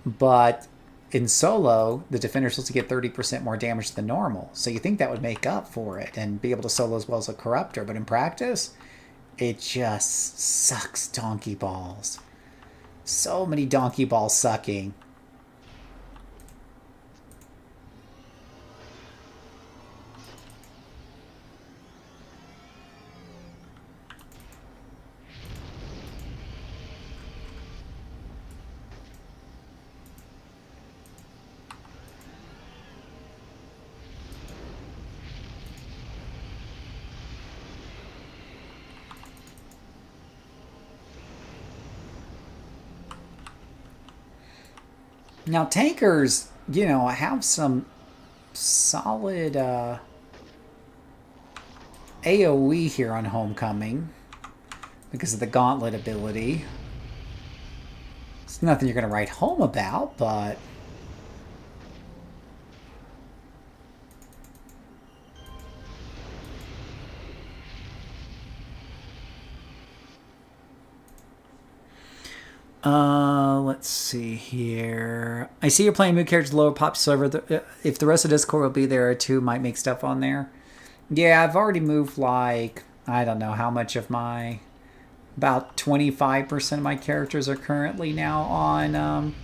But in solo, the defender's supposed to get 30% more damage than normal. So you think that would make up for it and be able to solo as well as a corruptor. But in practice, it just sucks donkey balls. So many donkey balls sucking. Now, tankers, you know, have some solid AoE here on Homecoming because of the Gauntlet ability. It's nothing you're going to write home about, but... let's see here. I see you're playing mood characters lower pop server. If the rest of Discord will be there too, might make stuff on there. Yeah, I've already moved like, I don't know how much of my, about 25% of my characters are currently now on,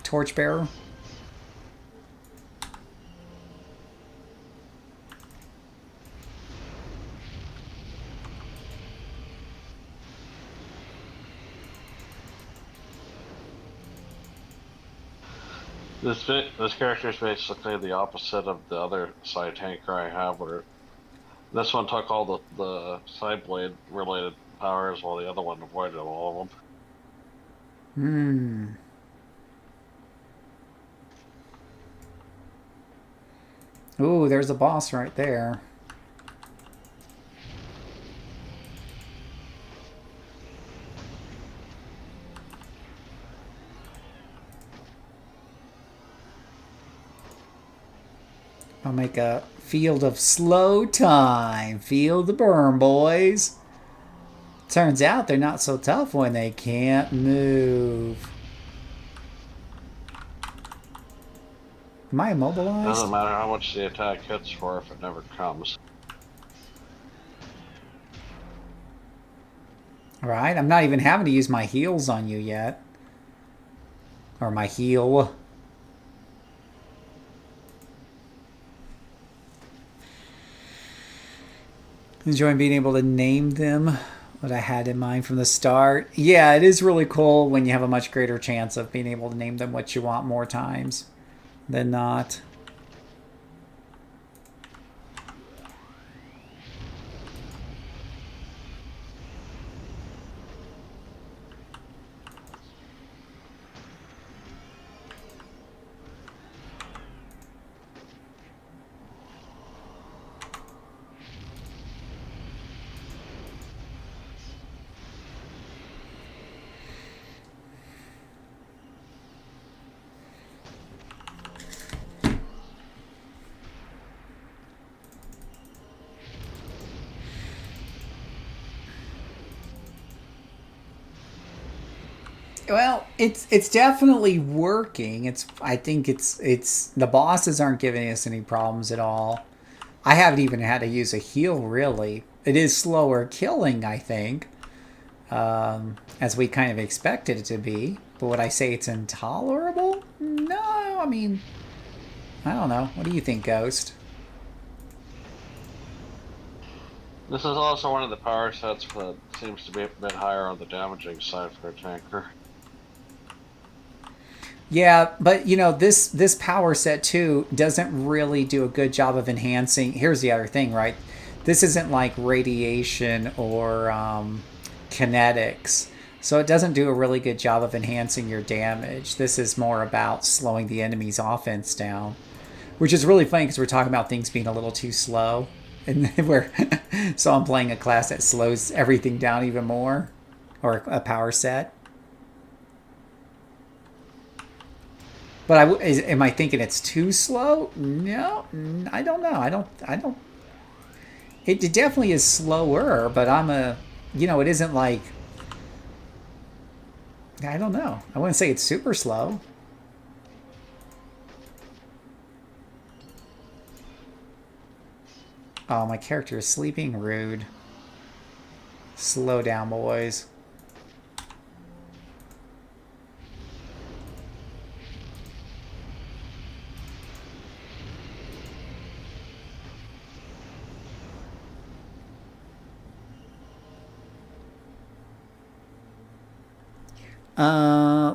Torchbearer. This character is basically the opposite of the other side tanker I have, where this one took all the side blade related powers, while the other one avoided all of them. Ooh, there's a boss right there. I'll make a field of slow time. Feel the burn, boys. Turns out they're not so tough when they can't move. Am I immobilized? Doesn't matter how much the attack hits for if it never comes. Alright, I'm not even having to use my heals on you yet. Or my heal. Enjoying being able to name them. What I had in mind from the start. Yeah, it is really cool when you have a much greater chance of being able to name them what you want more times than not. Well, it's definitely working. I think it's the bosses aren't giving us any problems at all. I haven't even had to use a heal really. It is slower killing, I think, as we kind of expected it to be. But would I say it's intolerable? No, I mean, I don't know. What do you think, Ghost? This is also one of the power sets that seems to be a bit higher on the damaging side for a tanker. Yeah, but you know this power set too doesn't really do a good job of enhancing. Here's the other thing, right? This isn't like radiation or kinetics, so it doesn't do a really good job of enhancing your damage. This is more about slowing the enemy's offense down, which is really funny because we're talking about things being a little too slow, and we're so I'm playing a class that slows everything down even more, or a power set. But am I thinking it's too slow? No, I don't know. I don't. It definitely is slower, but it isn't like. I don't know. I wouldn't say it's super slow. Oh, my character is sleeping. Rude. Slow down, boys.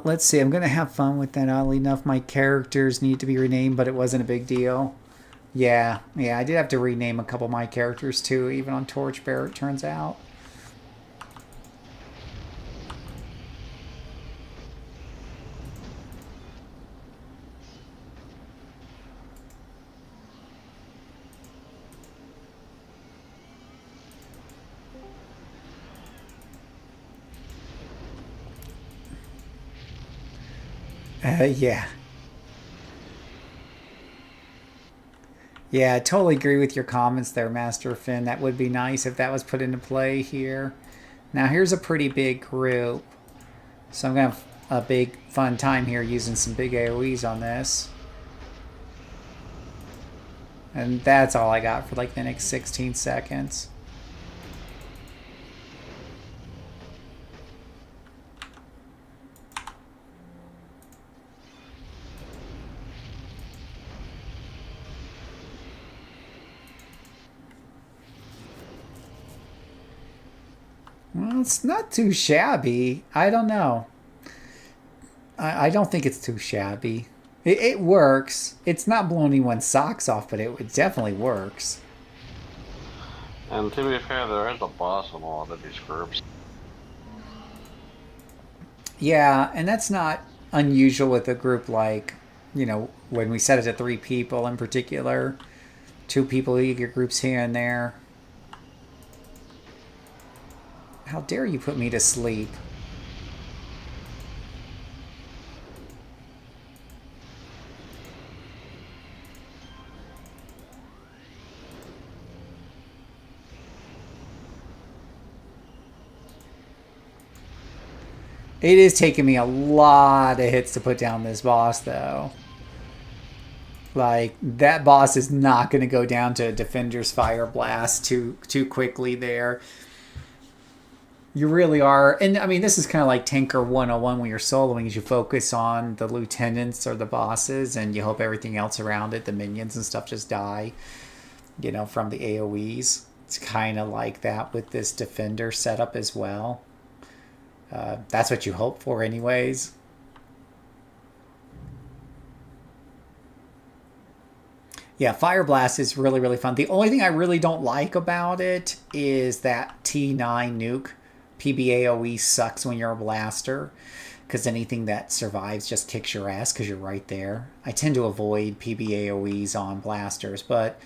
Let's see. I'm going to have fun with that, oddly enough. My characters need to be renamed, but it wasn't a big deal. Yeah, I did have to rename a couple of my characters, too, even on Torchbearer, it turns out. Yeah. Yeah, I totally agree with your comments there, Master Finn. That would be nice if that was put into play here. Now, here's a pretty big group. So I'm going to have a big fun time here using some big AoEs on this. And that's all I got for like the next 16 seconds. Well, it's not too shabby. I don't know. I don't think it's too shabby. It works. It's not blowing anyone's socks off, but it definitely works. And to be fair, there is a boss in a lot of these groups. Yeah, and that's not unusual with a group like, when we set it to 3 people in particular. 2 people, you get groups here and there. How dare you put me to sleep? It is taking me a lot of hits to put down this boss, though. Like, that boss is not going to go down to a Defender's Fire Blast too quickly there. You really are. And, I mean, this is kind of like Tanker 101 when you're soloing, is you focus on the lieutenants or the bosses, and you hope everything else around it, the minions and stuff, just die, from the AoEs. It's kind of like that with this Defender setup as well. That's what you hope for anyways. Yeah, Fire Blast is really, really fun. The only thing I really don't like about it is that T9 nuke. PBAOE sucks when you're a blaster, because anything that survives just kicks your ass because you're right there. I tend to avoid PBAOEs on blasters, but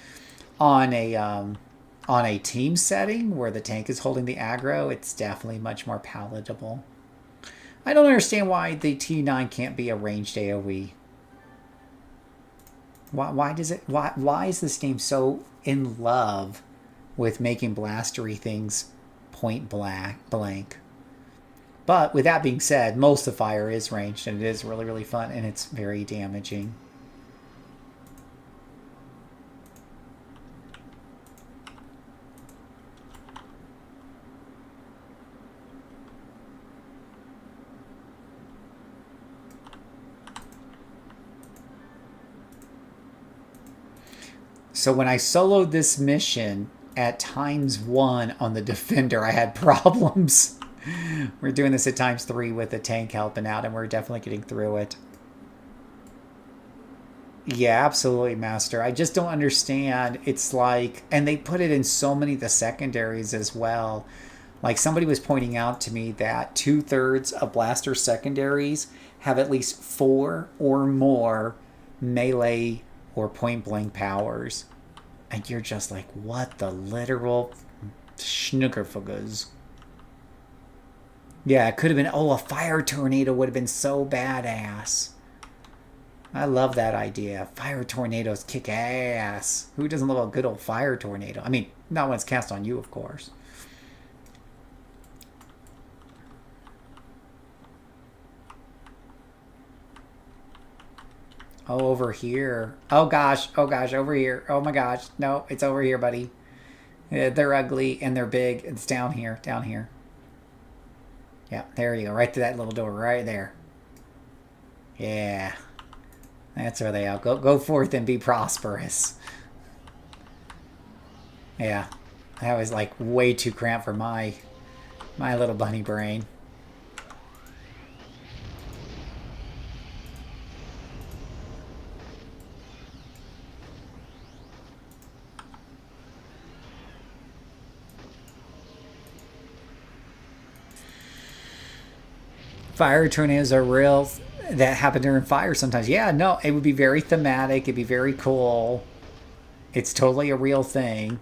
on a team setting where the tank is holding the aggro, it's definitely much more palatable. I don't understand why the T9 can't be a ranged AoE. Why does it? Why is this game so in love with making blastery things point blank? But with that being said, most of fire is ranged, and it is really, really fun, and it's very damaging. So when I soloed this mission at ×1 on the Defender, I had problems. We're doing this at ×3 with the tank helping out, and we're definitely getting through it. Yeah, absolutely, Master. I just don't understand. It's like, and they put it in so many of the secondaries as well. Like somebody was pointing out to me that 2/3 of blaster secondaries have at least 4 or more melee or point blank powers. And you're just like, what the literal schnookerfuggers? Yeah, it could have been, oh, a fire tornado would have been so badass. I love that idea. Fire tornadoes kick ass. Who doesn't love a good old fire tornado? I mean, not when it's cast on you, of course. Oh, over here. Oh gosh, over here. Oh my gosh. No, it's over here, buddy. Yeah, they're ugly and they're big. It's down here, down here. Yeah, there you go. Right to that little door, right there. Yeah. That's where they are. Go forth and be prosperous. Yeah. That was like way too cramped for my little bunny brain. Fire tornadoes are real. That happen during fire sometimes. Yeah, no, it would be very thematic. It'd be very cool. It's totally a real thing.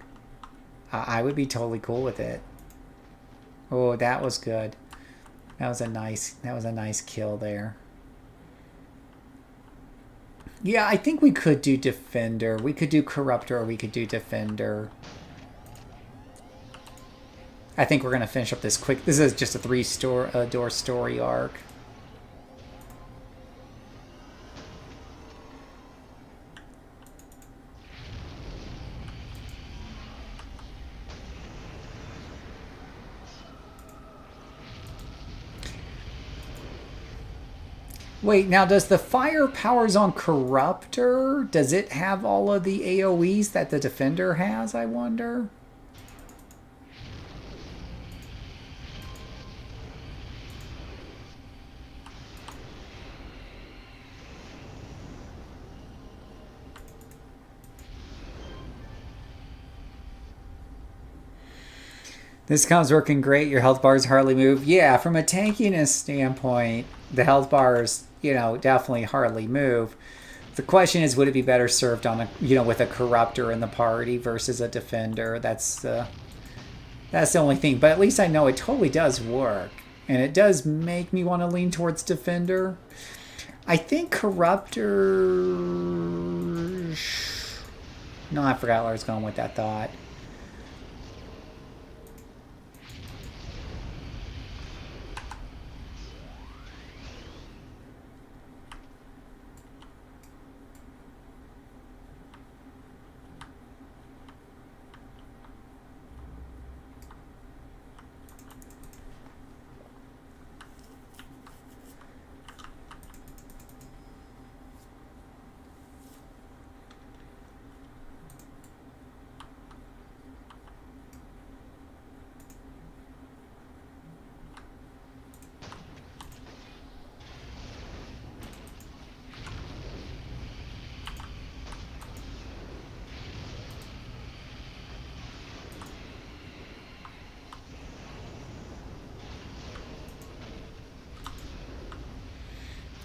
I would be totally cool with it. Oh, that was good. That was a nice kill there. Yeah, I think we could do Defender. We could do Corruptor, or we could do Defender. I think we're going to finish up this quick. This is just a 3-door story arc. Wait, now does the fire powers on Corruptor, does it have all of the AoEs that the Defender has, I wonder? This com's working great. Your health bars hardly move. Yeah, from a tankiness standpoint, the health bars, definitely hardly move. The question is, would it be better served on with a Corruptor in the party versus a Defender? That's the only thing. But at least I know it totally does work, and it does make me want to lean towards Defender. I think Corruptor. No, I forgot where I was going with that thought.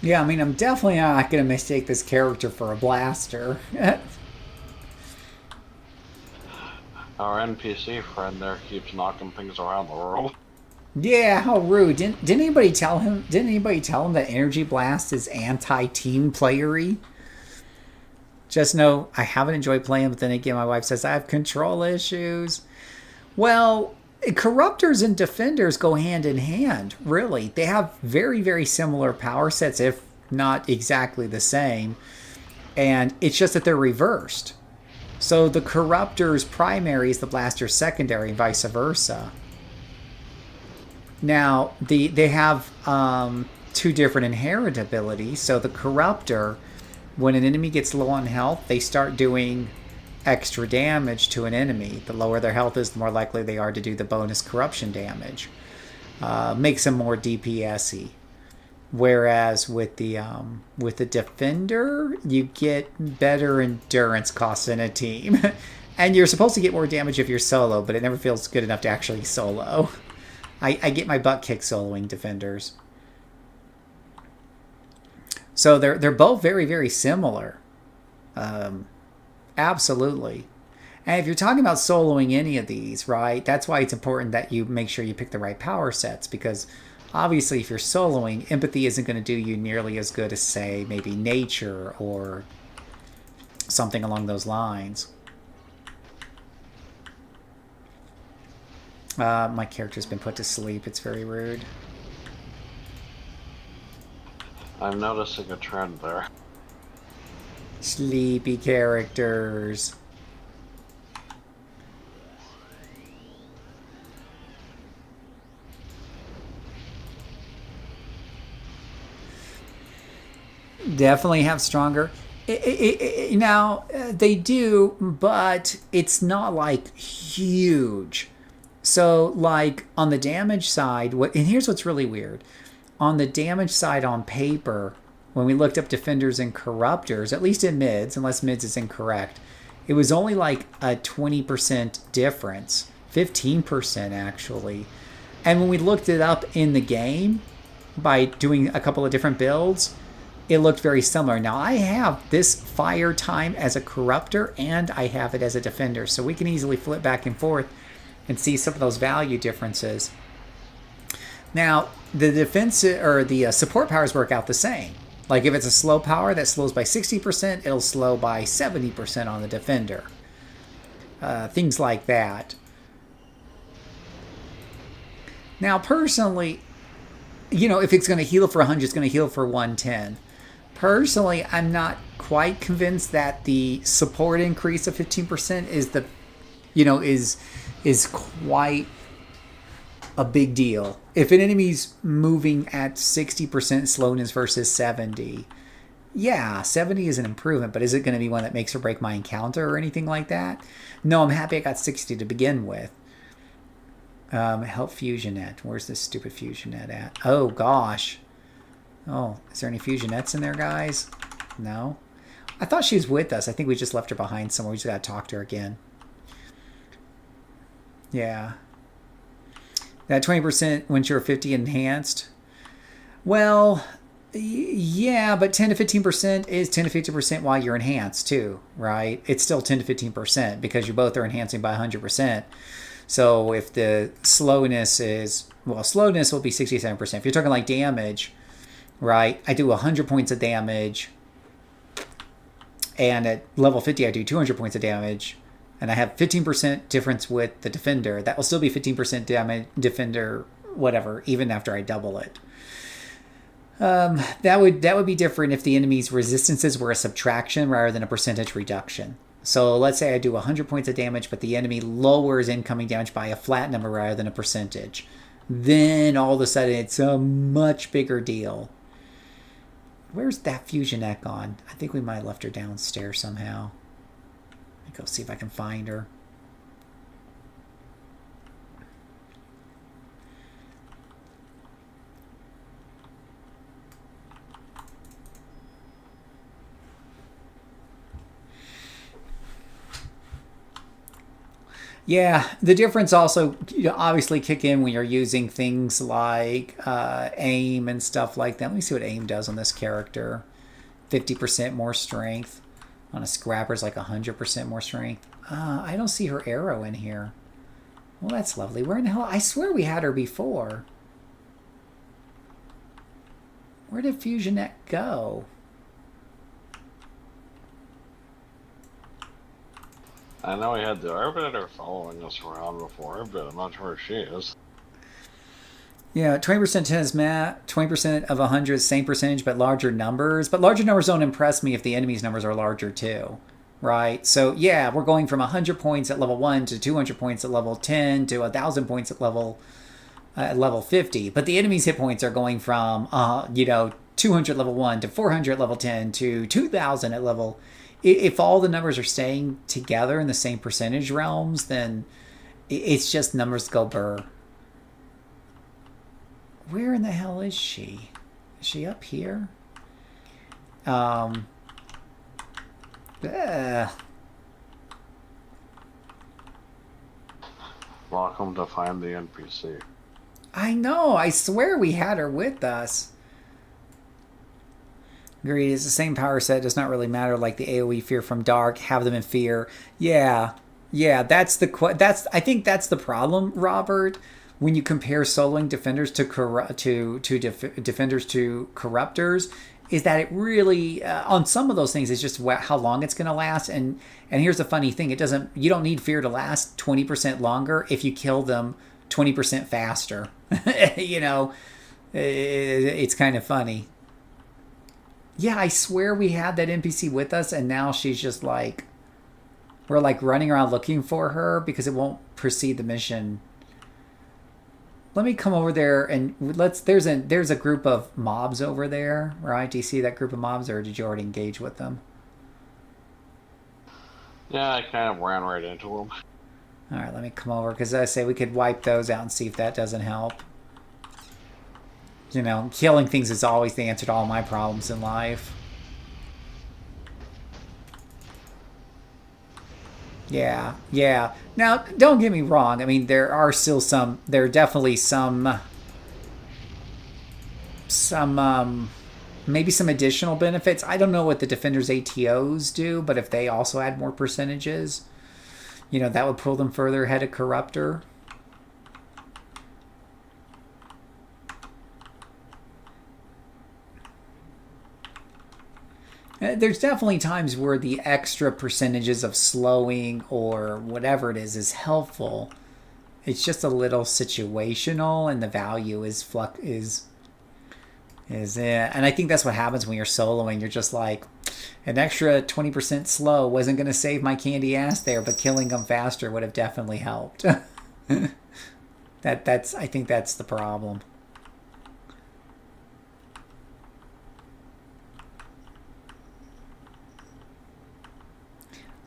Yeah, I mean, I'm definitely not going to mistake this character for a blaster. Our NPC friend there keeps knocking things around the world. Yeah, how rude. Didn't anybody tell him? Didn't anybody tell him that Energy Blast is anti-team playery? Just know I haven't enjoyed playing, but then again, my wife says I have control issues. Well, Corruptors and defenders go hand in hand, really. They have very, very similar power sets, if not exactly the same. And it's just that they're reversed. So the Corruptor's primary is the Blaster's secondary, and vice versa. Now, they have two different inherent abilities. So the Corruptor, when an enemy gets low on health, they start doing extra damage to an enemy. The lower their health is, the more likely they are to do the bonus corruption damage. Makes them more DPS-y. Whereas with the defender, you get better endurance costs in a team. And you're supposed to get more damage if you're solo, but it never feels good enough to actually solo. I get my butt kicked soloing defenders. So they're both very, very similar. Absolutely. And if you're talking about soloing any of these, right, that's why it's important that you make sure you pick the right power sets, because obviously if you're soloing, empathy isn't going to do you nearly as good as, say, maybe nature or something along those lines. My character's been put to sleep. It's very rude. I'm noticing a trend there. Sleepy characters. Definitely have stronger. Now, they do, but it's not like huge. So, like, on the damage side, and here's what's really weird. On the damage side on paper, when we looked up defenders and corruptors, at least in mids, unless mids is incorrect, it was only like a 20% difference. 15% actually. And when we looked it up in the game, by doing a couple of different builds, it looked very similar. Now, I have this fire time as a corruptor, and I have it as a defender, so we can easily flip back and forth and see some of those value differences. Now, the defense or the support powers work out the same. Like if it's a slow power that slows by 60%, it'll slow by 70% on the defender. Things like that. Now, personally, you know, if it's going to heal for 100, it's going to heal for 110. Personally, I'm not quite convinced that the support increase of 15% is the, you know, is quite a big deal. If an enemy's moving at 60% slowness versus 70, yeah, 70 is an improvement, but is it going to be one that makes or break my encounter or anything like that? No, I'm happy I got 60 to begin with. Help Fusionet. Where's this stupid Fusionet at? Oh, gosh. Oh, is there any Fusionets in there, guys? No? I thought she was with us. I think we just left her behind somewhere. We just got to talk to her again. Yeah. That 20% when you're 50 enhanced. Well, yeah, but 10 to 15% is 10 to 50% while you're enhanced too, right? It's still 10 to 15% because you both are enhancing by 100%. So if the slowness is, well, slowness will be 67%. If you're talking like damage, right? I do 100 points of damage. And at level 50, I do 200 points of damage. And I have 15% difference with the defender. That will still be 15% damage, defender, whatever, even after I double it. That would be different if the enemy's resistances were a subtraction rather than a percentage reduction. So let's say I do 100 points of damage, but the enemy lowers incoming damage by a flat number rather than a percentage. Then all of a sudden it's a much bigger deal. Where's that Fusionet gone? I think we might have left her downstairs somehow. Go see if I can find her. Yeah, the difference also obviously kick in when you're using things like aim and stuff like that. Let me see what aim does on this character. 50% more strength. On a scrapper's like 100% more strength. I don't see her arrow in here. Well, that's lovely. Where in the hell? I swear we had her before. Where did Fusionet go? I know we had the Arbiter following us around before, but I'm not sure where she is. Yeah, 20% tennis mat, 20% of 100, same percentage, but larger numbers. But larger numbers don't impress me if the enemy's numbers are larger too, right? So yeah, we're going from 100 points at level 1 to 200 points at level 10 to 1,000 points at level 50. But the enemy's hit points are going from 200 level 1 to 400 level 10 to 2,000 at level. If all the numbers are staying together in the same percentage realms, then it's just numbers go burr. Where in the hell is she? Is she up here? Welcome to find the NPC. I know. I swear we had her with us. Agreed. It's the same power set. Does not really matter. Like the AOE fear from dark. Have them in fear. Yeah. That's I think that's the problem, Robert. When you compare soloing defenders to defenders to corruptors, is that it really on some of those things it's just how long it's going to last. And here's the funny thing: you don't need fear to last 20% longer if you kill them 20% faster. It's kind of funny. Yeah, I swear we had that NPC with us, and now she's just like we're like running around looking for her because it won't proceed the mission. Let me come over there and there's a group of mobs over there, right? Do you see that group of mobs, or did you already engage with them? Yeah, I kind of ran right into them. All right, let me come over because I say we could wipe those out and see if that doesn't help. Killing things is always the answer to all my problems in life. Yeah. Now, don't get me wrong. I mean, there are definitely some maybe some additional benefits. I don't know what the Defender's ATOs do, but if they also add more percentages, that would pull them further ahead of Corruptor. There's definitely times where the extra percentages of slowing or whatever it is helpful. It's just a little situational, and the value is it. And I think that's what happens when you're soloing. You're just like, an extra 20% slow wasn't going to save my candy ass there, but killing them faster would have definitely helped. I think that's the problem.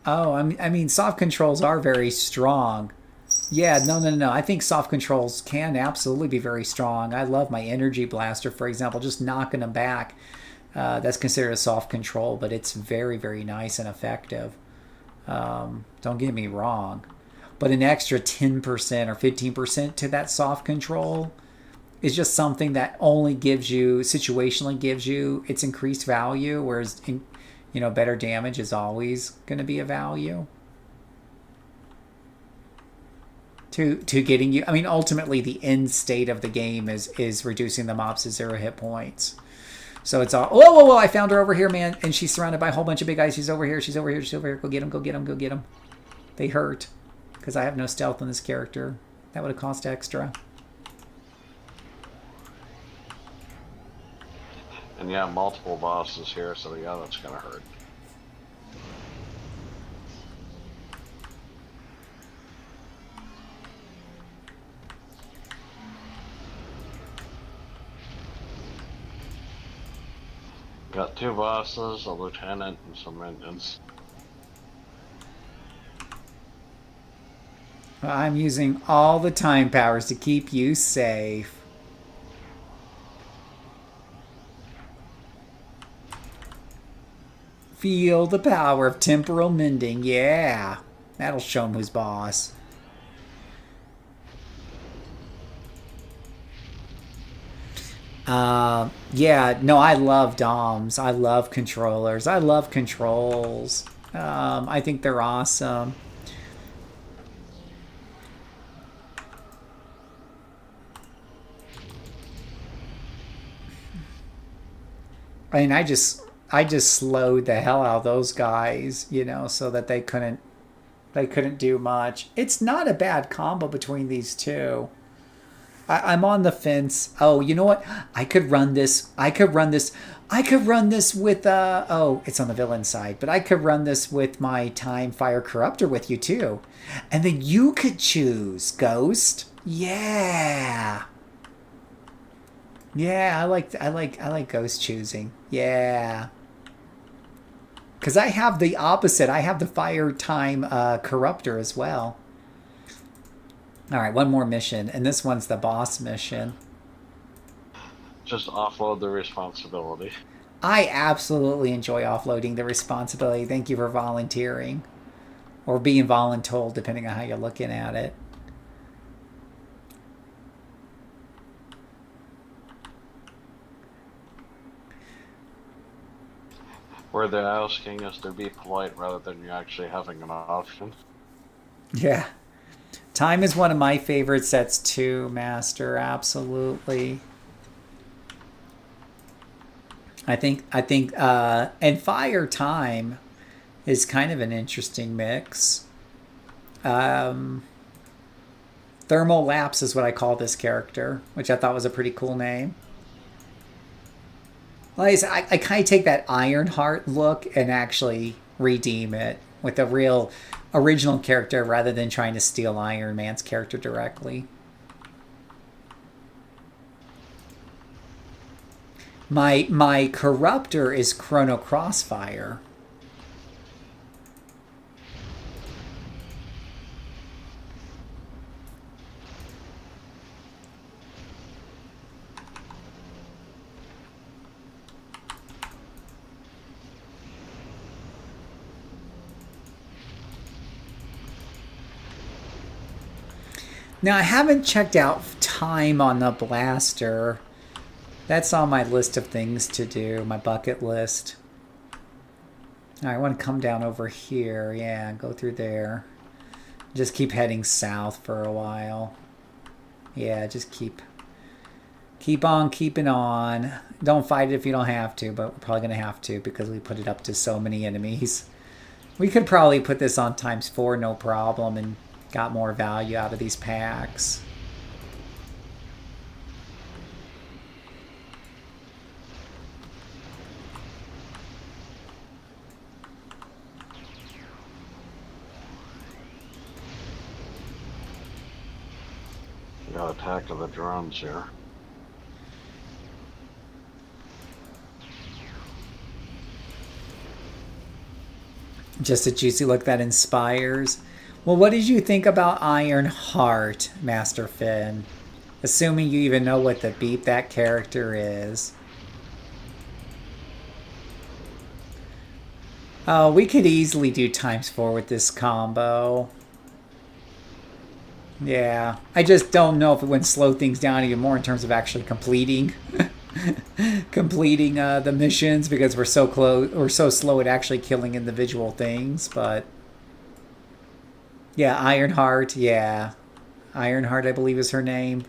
Oh, I mean, soft controls are very strong. Yeah, no. I think soft controls can absolutely be very strong. I love my energy blaster, for example, just knocking them back. That's considered a soft control, but it's very, very nice and effective. Don't get me wrong. But an extra 10% or 15% to that soft control is just something that only situationally gives you its increased value, whereas better damage is always going to be a value to getting you. I mean, ultimately, the end state of the game is reducing the mobs to 0 hit points. So it's all. Whoa! I found her over here, man, and she's surrounded by a whole bunch of big guys. She's over here. Go get them. They hurt because I have no stealth on this character. That would have cost extra. And yeah, multiple bosses here, so yeah, that's gonna hurt. Got 2 bosses, a lieutenant, and some minions. I'm using all the time powers to keep you safe. Feel the power of temporal mending. Yeah. That'll show him who's boss. Yeah, no, I love DOMs. I love controllers. I love controls. I think they're awesome. I mean, I just slowed the hell out of those guys, so that they couldn't but I couldn't do much. It's not a bad combo between these two. I'm on the fence. Oh, you know what? I could run this. I could run this. I could run this with oh, it's on the villain side, but I could run this with my Time Fire Corruptor with you too. And then you could choose Ghost. Yeah. Yeah, I like Ghost choosing. Yeah. Cuz I have the opposite. I have the Fire Time Corruptor as well. All right, one more mission, and this one's the boss mission. Just offload the responsibility. I absolutely enjoy offloading the responsibility. Thank you for volunteering. Or being voluntold, depending on how you're looking at it. Where they're asking us to be polite rather than you actually having an option. Yeah. Time is one of my favorite sets too, Master. Absolutely. I think and Fire Time is kind of an interesting mix. Thermal Lapse is what I call this character, which I thought was a pretty cool name. Like I said, I kind of take that Ironheart look and actually redeem it with a real original character rather than trying to steal Iron Man's character directly. My Corruptor is Chrono Crossfire. Now, I haven't checked out time on the blaster. That's on my list of things to do, my bucket list. I want to come down over here. Yeah, go through there. Just keep heading south for a while. Yeah, just keep on keeping on. Don't fight it if you don't have to, but we're probably going to have to because we put it up to so many enemies. We could probably put this on ×4, no problem, and got more value out of these packs. We got attack of the drones here. Just a juicy look that inspires. Well, what did you think about Ironheart, Master Finn? Assuming you even know what the beep that character is. Oh, we could easily do ×4 with this combo. Yeah, I just don't know if it would slow things down even more in terms of actually completing the missions because we're so close or so slow at actually killing individual things. But yeah, Ironheart, yeah, Ironheart, I believe is her name.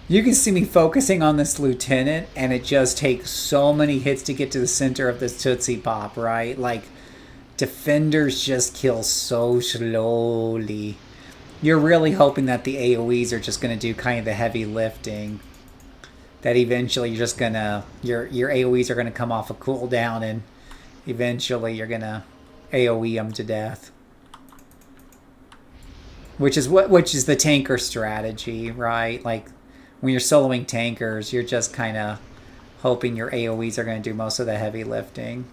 You can see me focusing on this lieutenant, and it just takes so many hits to get to the center of this Tootsie Pop, right? Like, defenders just kill so slowly. You're really hoping that the AoEs are just going to do kind of the heavy lifting. That eventually you're just going to... Your AoEs are going to come off a cooldown, and eventually you're going to AoE them to death. Which is the tanker strategy, right? Like, when you're soloing tankers, you're just kind of hoping your AoEs are going to do most of the heavy lifting.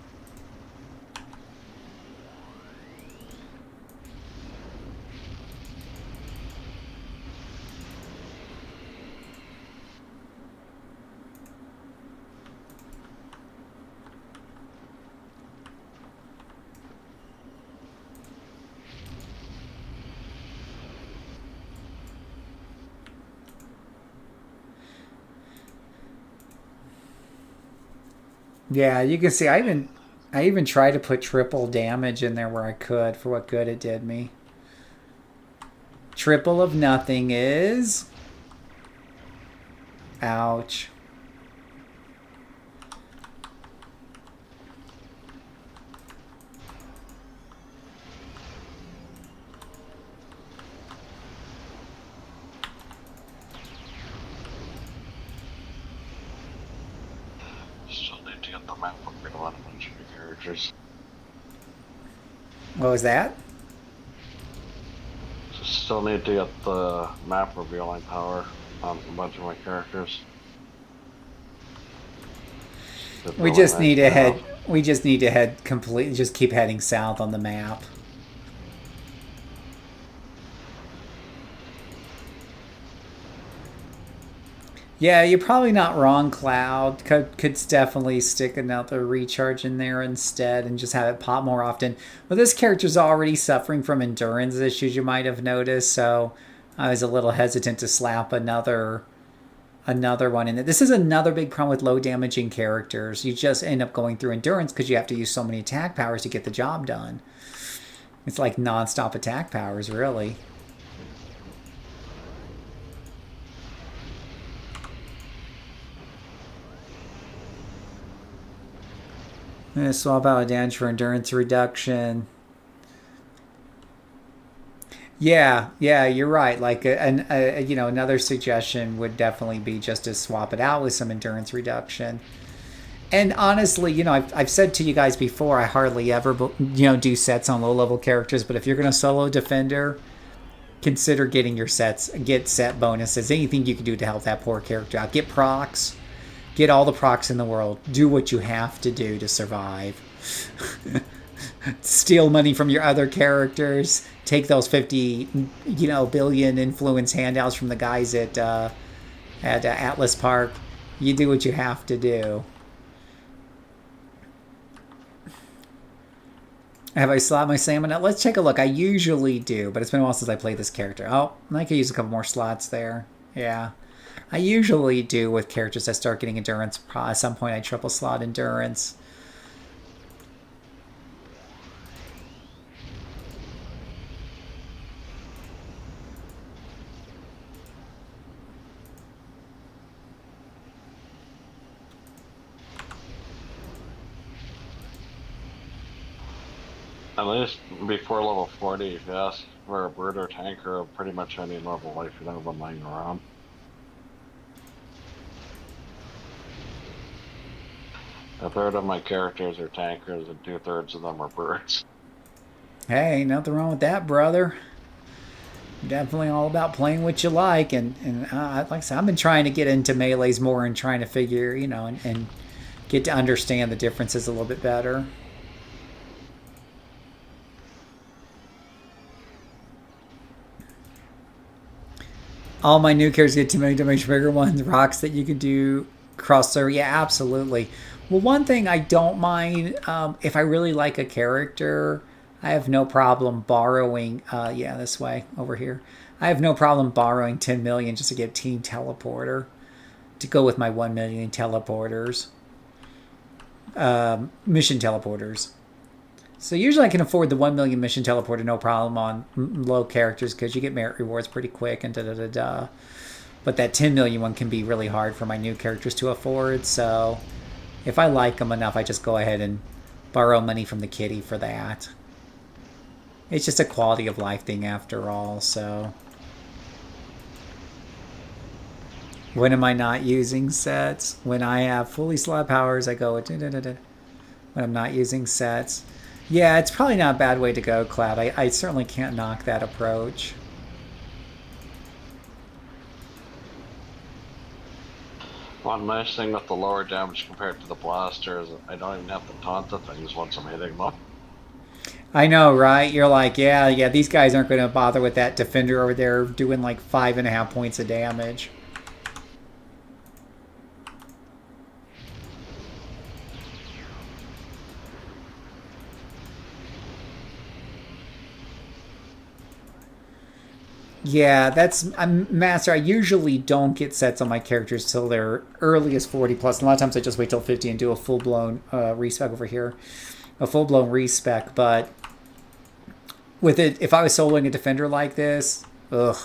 Yeah, you can see I even I even tried to put triple damage in there where I could for what good it did me. Triple of nothing is... Ouch. Still need to get the map upgrade on a bunch of characters. What was that? Still need to get the map revealing power on a bunch of my characters. We just need to head. We just need to head completely. Just keep heading south on the map. Yeah, you're probably not wrong, Cloud. Could definitely stick another recharge in there instead and just have it pop more often. But this character's already suffering from endurance issues, you might have noticed, so I was a little hesitant to slap another one in there. This is another big problem with low damaging characters. You just end up going through endurance because you have to use so many attack powers to get the job done. It's like non-stop attack powers, really. I'm going to swap out a damage for endurance reduction. Yeah, you're right. Like another suggestion would definitely be just to swap it out with some endurance reduction. And honestly, I've said to you guys before, I hardly ever, do sets on low-level characters. But if you're going to solo defender, consider getting your sets, get set bonuses, anything you can do to help that poor character out. Get procs. Get all the procs in the world. Do what you have to do to survive. Steal money from your other characters. Take those 50, billion influence handouts from the guys at Atlas Park. You do what you have to do. Have I slapped my salmon out? Let's take a look. I usually do, but it's been a while since I played this character. Oh, I could use a couple more slots there. Yeah. I usually do with characters that start getting endurance. At some point I triple slot endurance. At least before level 40, if you ask for a bird or tanker of pretty much any level, if you don't have them lying around. A third of my characters are tankers and 2/3 of them are birds. Hey, nothing wrong with that, brother. Definitely all about playing what you like, and like I said, I've been trying to get into melees more and trying to figure, and get to understand the differences a little bit better. All my new characters get 2 million damage bigger ones. Rocks that you can do crossover. Yeah, absolutely. Well, one thing I don't mind, if I really like a character, I have no problem borrowing, this way, over here. I have no problem borrowing 10 million just to get Team Teleporter, to go with my 1 million teleporters. Mission teleporters. So usually I can afford the 1 million mission teleporter, no problem, on low characters because you get merit rewards pretty quick and da-da-da-da. But that 10 million one can be really hard for my new characters to afford, so if I like them enough, I just go ahead and borrow money from the kitty for that. It's just a quality of life thing after all, so. When am I not using sets? When I have fully slot powers, I go with da-da-da-da. When I'm not using sets. Yeah, it's probably not a bad way to go, Cloud. I certainly can't knock that approach. One nice thing with the lower damage compared to the blaster is I don't even have to taunt the things once I'm hitting them. I know, right? You're like, yeah, these guys aren't going to bother with that defender over there doing like 5.5 points of damage. Yeah, Master. I usually don't get sets on my characters till they're early as 40 plus. A lot of times I just wait till 50 and do a full-blown respec over here. a full-blown respec, but with it, if I was soloing a defender like this, ugh.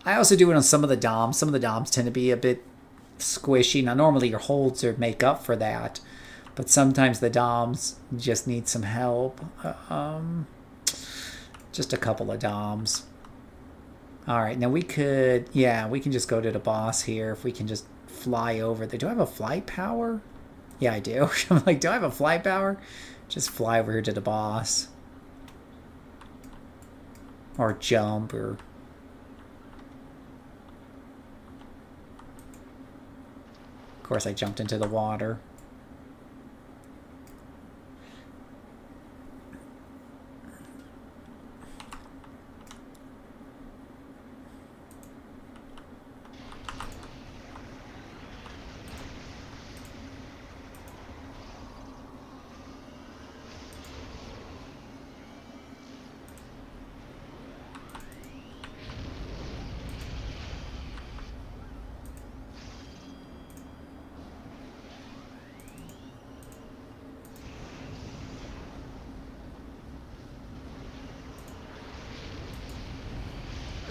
I also do it on some of the DOMs. Some of the DOMs tend to be a bit squishy. Now, normally your holds would make up for that, but sometimes the DOMs just need some help. Just a couple of DOMs. All right, now we could, yeah, we can just go to the boss here if we can just fly over there. Do I have a flight power? Yeah, I do. I'm like, do I have a flight power? Just fly over here to the boss. Or jump, or... Of course, I jumped into the water.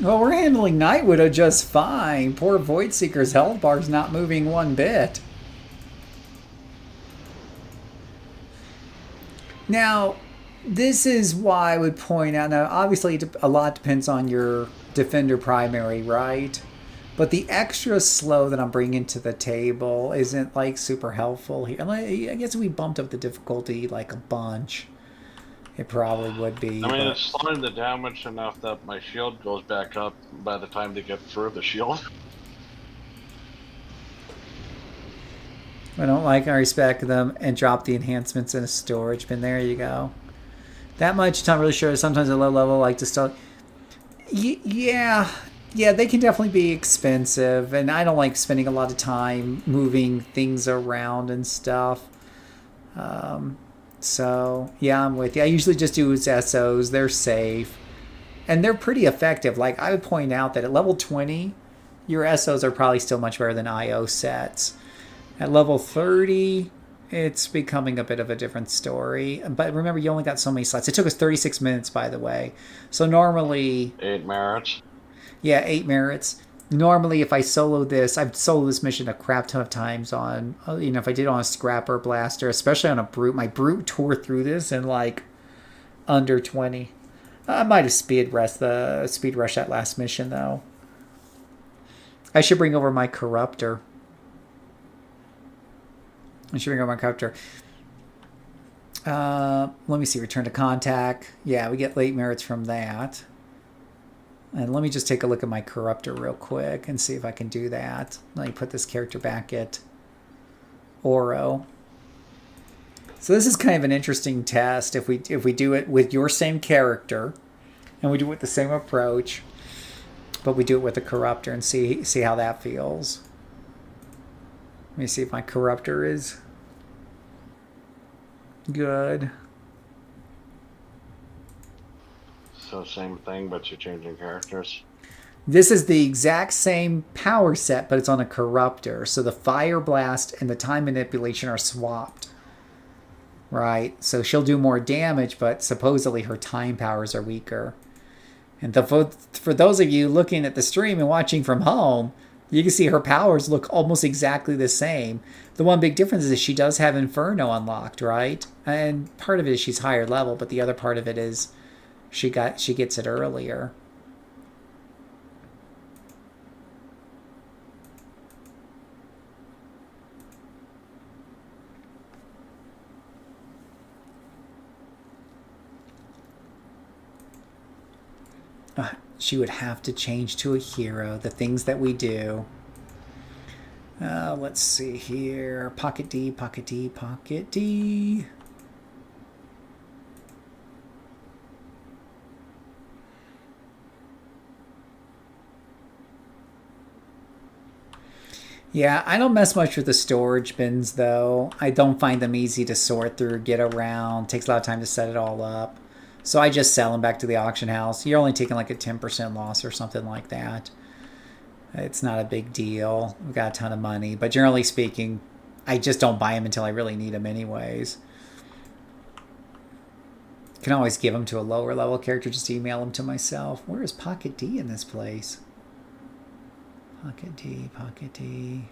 Well, we're handling Night Widow just fine. Poor Voidseeker's health bar's not moving one bit. Now, this is why I would point out, now obviously a lot depends on your defender primary, right? But the extra slow that I'm bringing to the table isn't like super helpful here. I guess if we bumped up the difficulty like a bunch, it probably would be. I mean, it's slowing the damage enough that my shield goes back up by the time they get through the shield. I don't like, I respect them, and drop the enhancements in a storage bin. There you go. That much, I'm not really sure. Sometimes at low level, like to still... Yeah, they can definitely be expensive, and I don't like spending a lot of time moving things around and stuff. So, yeah, I'm with you. I usually just do SOs. They're safe. And they're pretty effective. Like, I would point out that at level 20, your SOs are probably still much better than IO sets. At level 30, it's becoming a bit of a different story. But remember, you only got so many slots. It took us 36 minutes, by the way. So normally... 8 merits. Yeah, 8 merits. Normally, if I solo this, I've soloed this mission a crap ton of times on, you know, if I did it on a Scrapper Blaster, especially on a Brute. My Brute tore through this in like under 20. I might have speed rush that last mission, though. I should bring over my Corruptor. Let me see, Return to Contact. Yeah, we get late merits from that. And let me just take a look at my Corruptor real quick and see if I can do that. Let me put this character back at Ouro. So this is kind of an interesting test. If we do it with your same character, and we do it with the same approach, but we do it with a Corruptor and see how that feels. Let me see if my Corruptor is good. So same thing, but you're changing characters. This is the exact same power set, but it's on a Corruptor. So the Fire Blast and the Time Manipulation are swapped. Right? So she'll do more damage, but supposedly her time powers are weaker. And for those of you looking at the stream and watching from home, you can see her powers look almost exactly the same. The one big difference is she does have Inferno unlocked, right? And part of it is she's higher level, but the other part of it is she gets it earlier. She would have to change to a hero. The things that we do. Let's see here. Pocket D, Pocket D, Pocket D. Yeah, I don't mess much with the storage bins, though. I don't find them easy to sort through, get around. Takes a lot of time to set it all up. So I just sell them back to the auction house. You're only taking like a 10% loss or something like that. It's not a big deal. We've got a ton of money. But generally speaking, I just don't buy them until I really need them anyways. Can always give them to a lower level character, just email them to myself. Where is Pocket D in this place? Pocket D, Pocket D.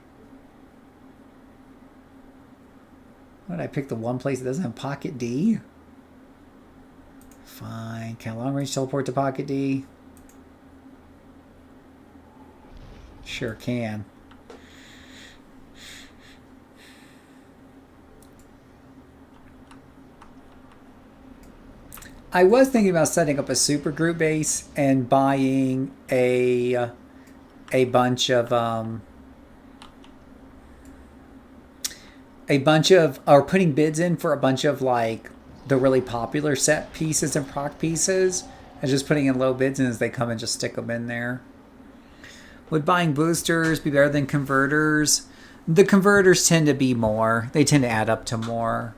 Why did I pick the one place that doesn't have Pocket D? Fine. Can I long range teleport to Pocket D? Sure can. I was thinking about setting up a super group base and buying a bunch of or putting bids in for a bunch of like the really popular set pieces and proc pieces, and just putting in low bids, and as they come and just stick them in there. Would buying boosters be better than converters? The converters tend to be more. They tend to add up to more.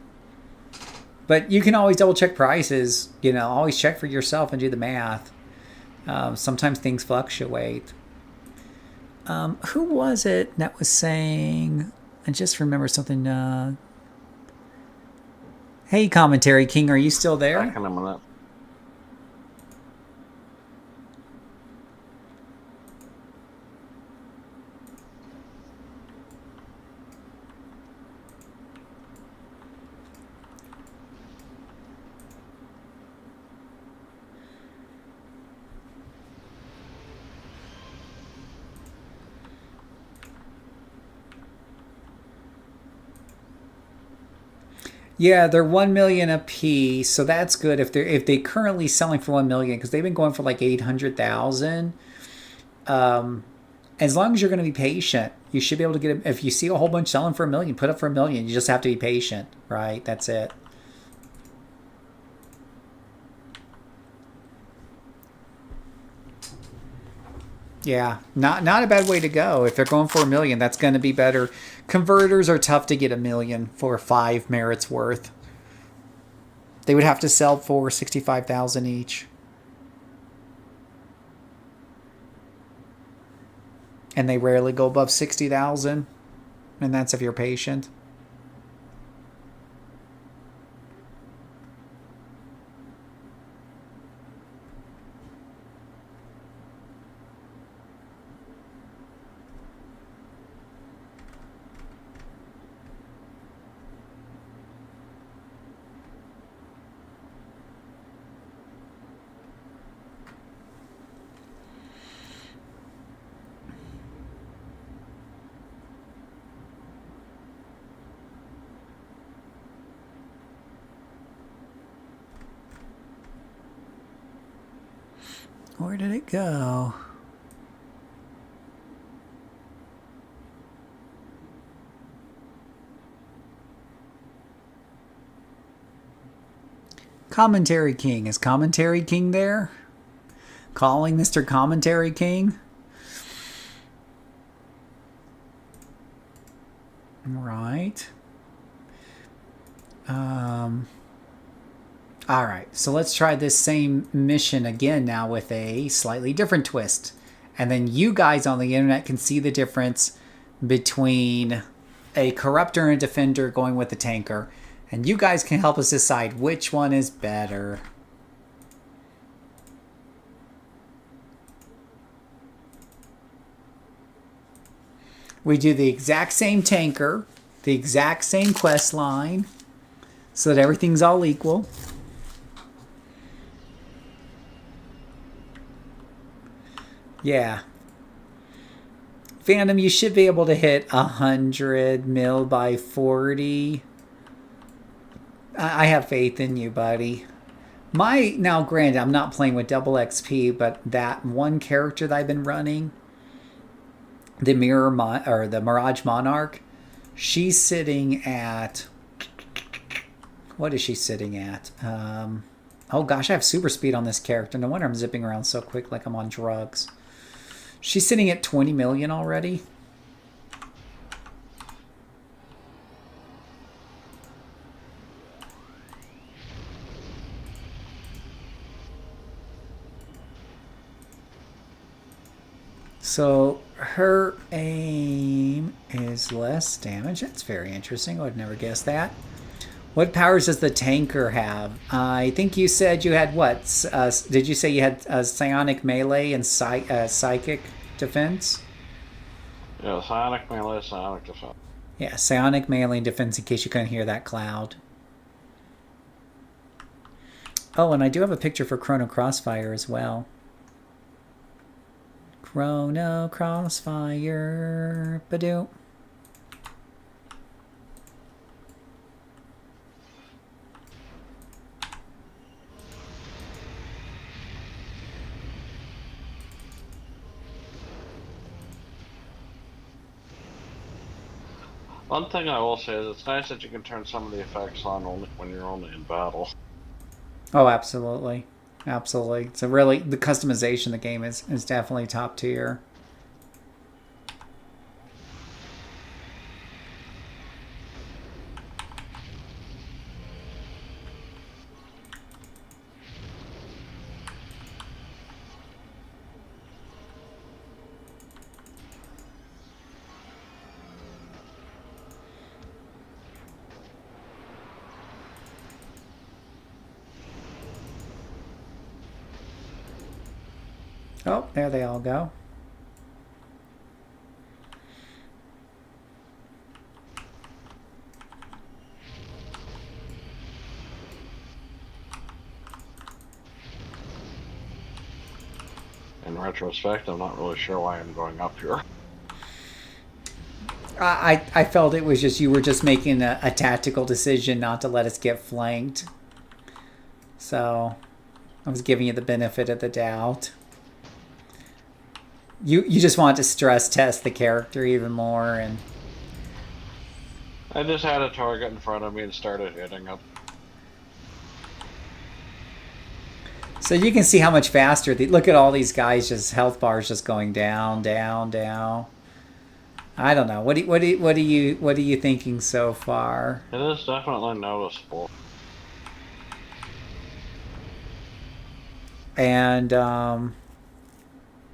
But you can always double check prices. You know, always check for yourself and do the math. Sometimes things fluctuate. Who was it that was saying... I just remember something... Hey, Commentary King, are you still there? Back in a minute. Yeah, they're 1 million a piece, so that's good if they currently selling for 1 million, because they've been going for like 800,000. As long as you're going to be patient, you should be able to get. If you see a whole bunch selling for 1 million, put up for 1 million. You just have to be patient, right? That's it. Yeah, not a bad way to go. If they're going for 1 million, that's going to be better. Converters are tough to get 1 million for 5 merits worth. They would have to sell for 65,000 each. And they rarely go above 60,000. And that's if you're patient. Where did it go? Commentary King. Is Commentary King there? Calling Mr. Commentary King? Right. Alright, so let's try this same mission again now with a slightly different twist. And then you guys on the internet can see the difference between a corruptor and a defender going with the tanker. And you guys can help us decide which one is better. We do the exact same tanker, the exact same quest line, so that everything's all equal. Yeah. Phantom, you should be able to hit 100 mil by 40. I have faith in you, buddy. Now, granted, I'm not playing with double XP, but that one character that I've been running, the Mirage Monarch, she's sitting at... What is she sitting at? Oh gosh, I have super speed on this character. No wonder I'm zipping around so quick like I'm on drugs. She's sitting at 20 million already. So her aim is less damage. That's very interesting. I would never guess that. What powers does the tanker have? I think you said you had what? Did you say you had psionic melee and psychic defense? Yeah, psionic melee, psionic defense. Yeah, psionic melee and defense in case you couldn't hear that, Cloud. Oh, and I do have a picture for Chrono Crossfire as well. Chrono Crossfire. Badoo. One thing I will say is it's nice that you can turn some of the effects on only when you're only in battle. Oh, absolutely. Absolutely. So really, the customization of the game is definitely top tier. Oh, there they all go. In retrospect, I'm not really sure why I'm going up here. I felt it was just you were just making a tactical decision not to let us get flanked. So I was giving you the benefit of the doubt. You just want to stress test the character even more, and I just had a target in front of me and started hitting it. so you can see how much faster. Look at all these guys, just health bars just going down, down, down. I don't know. What are you thinking so far? It is definitely noticeable. And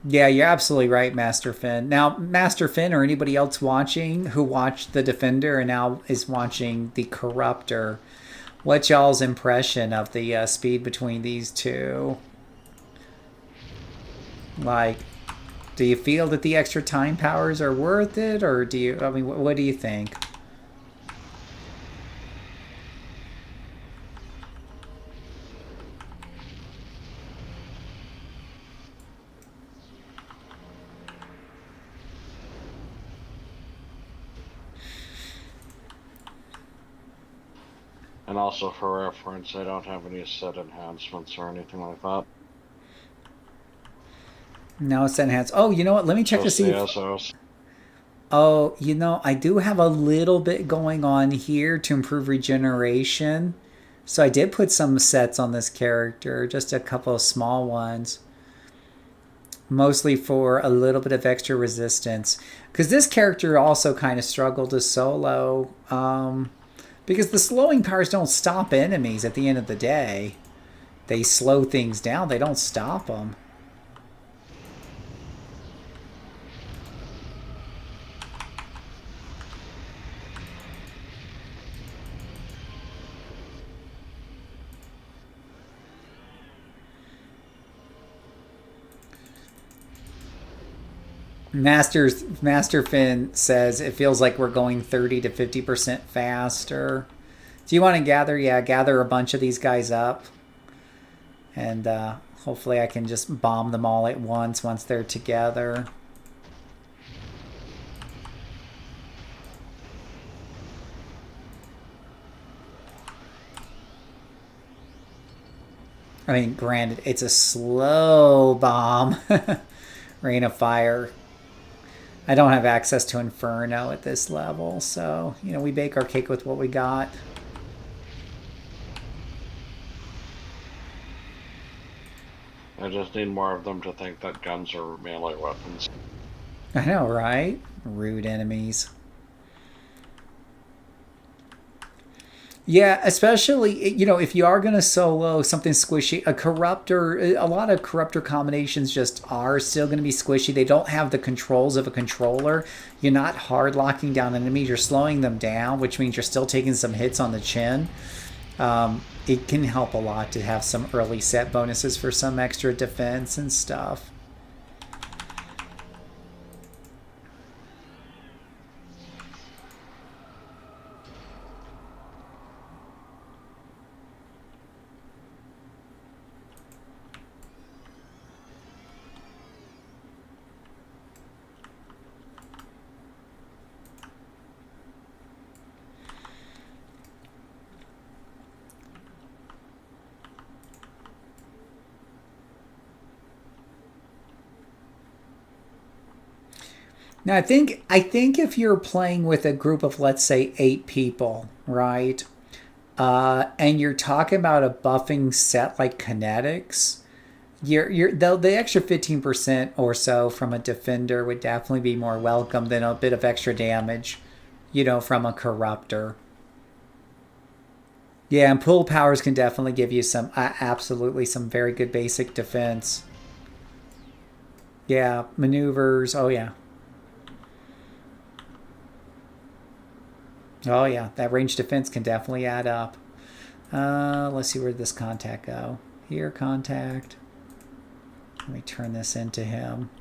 yeah, you're absolutely right, Master Finn. Now, Master Finn or anybody else watching who watched the Defender and now is watching the Corruptor, what's y'all's impression of the speed between these two? Like, do you feel that the extra time powers are worth it, or do you? I mean, what do you think? And also for reference, I don't have any set enhancements or anything like that. Now it's enhanced. Oh, you know what? Let me check to see. Oh, I do have a little bit going on here to improve regeneration. So I did put some sets on this character, just a couple of small ones. Mostly for a little bit of extra resistance. Because this character also kind of struggled to solo. Because the slowing powers don't stop enemies at the end of the day. They slow things down. They don't stop them. Master Finn says it feels like we're going 30 to 50% faster. Do you want to gather? Yeah, gather a bunch of these guys up. And hopefully I can just bomb them all at once they're together. I mean, granted, it's a slow bomb. Rain of Fire. I don't have access to Inferno at this level, so, we bake our cake with what we got. I just need more of them to think that guns are melee weapons. I know, right? Rude enemies. Yeah, especially if you are gonna solo something squishy, a corruptor, a lot of corruptor combinations just are still gonna be squishy. They don't have the controls of a controller. You're not hard locking down enemies. You're slowing them down, which means you're still taking some hits on the chin. It can help a lot to have some early set bonuses for some extra defense and stuff. Now, I think if you're playing with a group of, let's say, 8 people, right, and you're talking about a buffing set like kinetics, the extra 15% or so from a defender would definitely be more welcome than a bit of extra damage, from a corruptor. Yeah, and pool powers can definitely give you some, absolutely some very good basic defense. Yeah, maneuvers. Oh yeah. Oh yeah, that range defense can definitely add up. Let's see where this contact go. Here, contact. Let me turn this into him.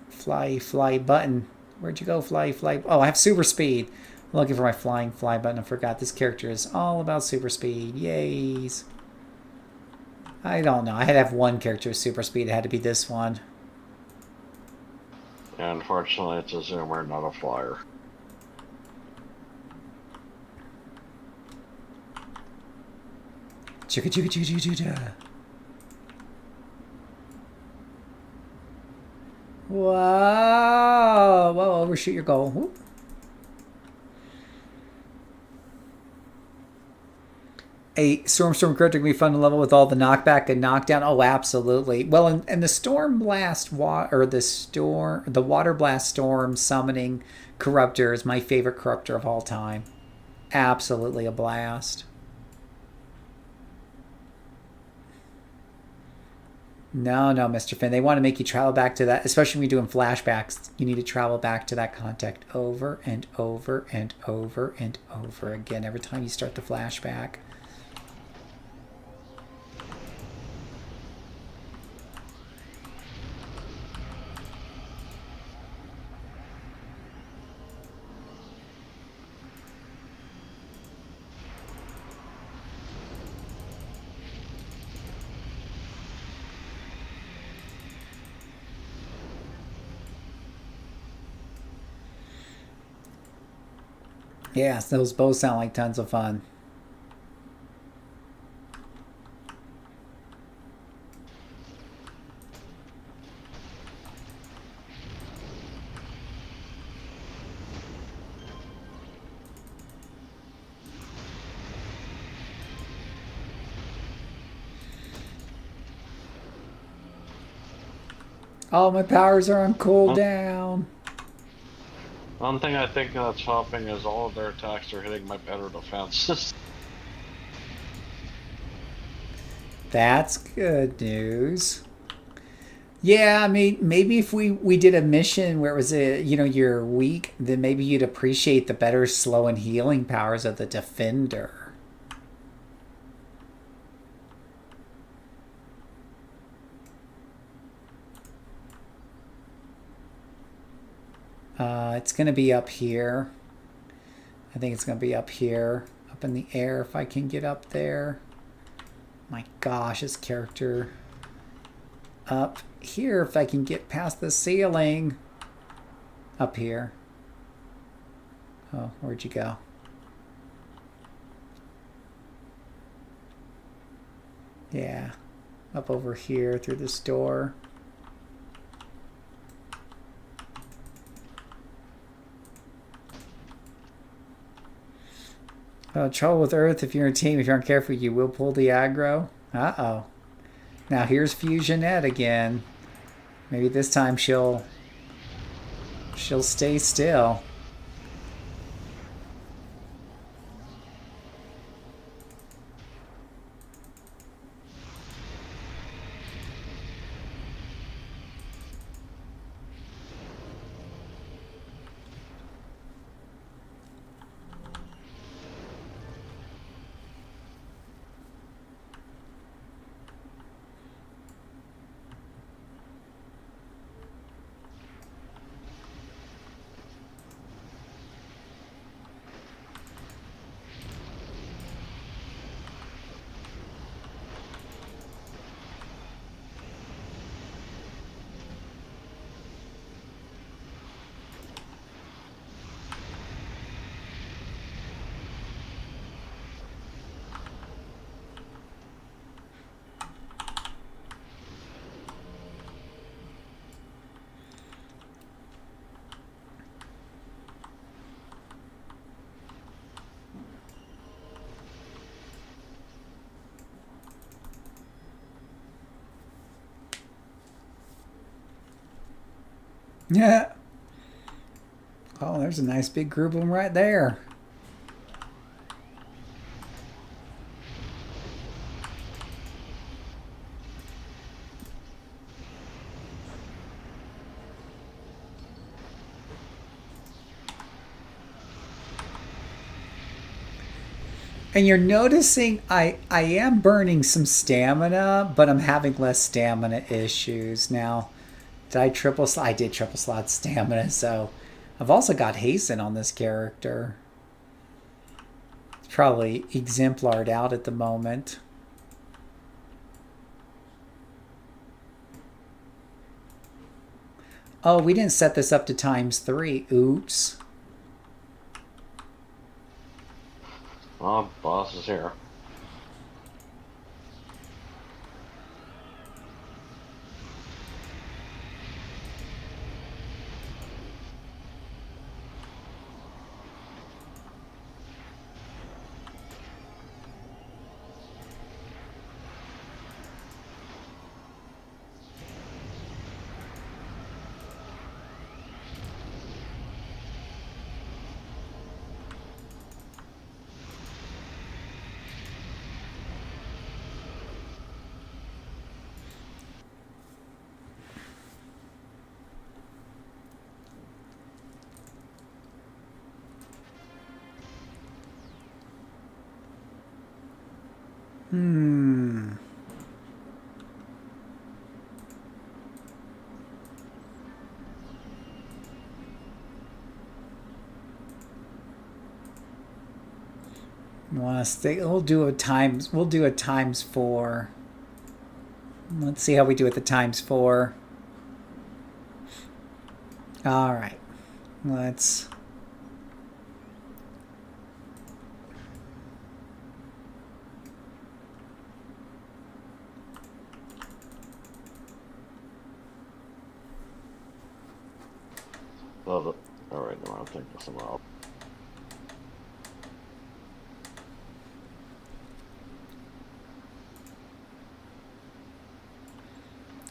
Fly button. Where'd you go, fly? Oh, I have super speed. I'm looking for my flying fly button. I forgot this character is all about super speed. Yays. I don't know. I had to have one character with super speed. It had to be this one. Unfortunately, it's a zoomer, not a flyer. Chicka chicka chicka chicka chicka. Whoa! Whoa! Overshoot your goal. Whoop. A storm character can be fun to level with all the knockback and knockdown. Oh, absolutely. Well, and the storm blast or the water blast storm summoning corruptor is my favorite corruptor of all time. Absolutely a blast. No, Mr. Finn. They want to make you travel back to that, especially when you're doing flashbacks. You need to travel back to that contact over and over and over and over again every time you start the flashback. Yeah, those both sound like tons of fun. All my powers are on cooldown. One thing I think that's helping is all of their attacks are hitting my better defenses. That's good news. Yeah, I mean, maybe if we did a mission where it was you're weak, then maybe you'd appreciate the better slow and healing powers of the defender. It's going to be up here. I think it's going to be up here, up in the air if I can get up there. My gosh, this character. Up here if I can get past the ceiling. Up here. Oh, where'd you go? Yeah, up over here through this door. Trouble with Earth, if you're a team, if you aren't careful, you will pull the aggro. Uh-oh. Now here's Fusionette again. Maybe this time she'll... She'll stay still. Yeah. Oh, there's a nice big group of them right there. And you're noticing I am burning some stamina, but I'm having less stamina issues now. Did I triple slot? I did triple slot stamina, so I've also got hasten on this character. It's probably exemplared out at the moment. Oh, we didn't set this up to ×3. Oops. Oh, boss is here. Want to stay? We'll do a ×4. Let's see how we do at the ×4. All right. Let's. Love it. Alright, now I'm thinking somewhere else.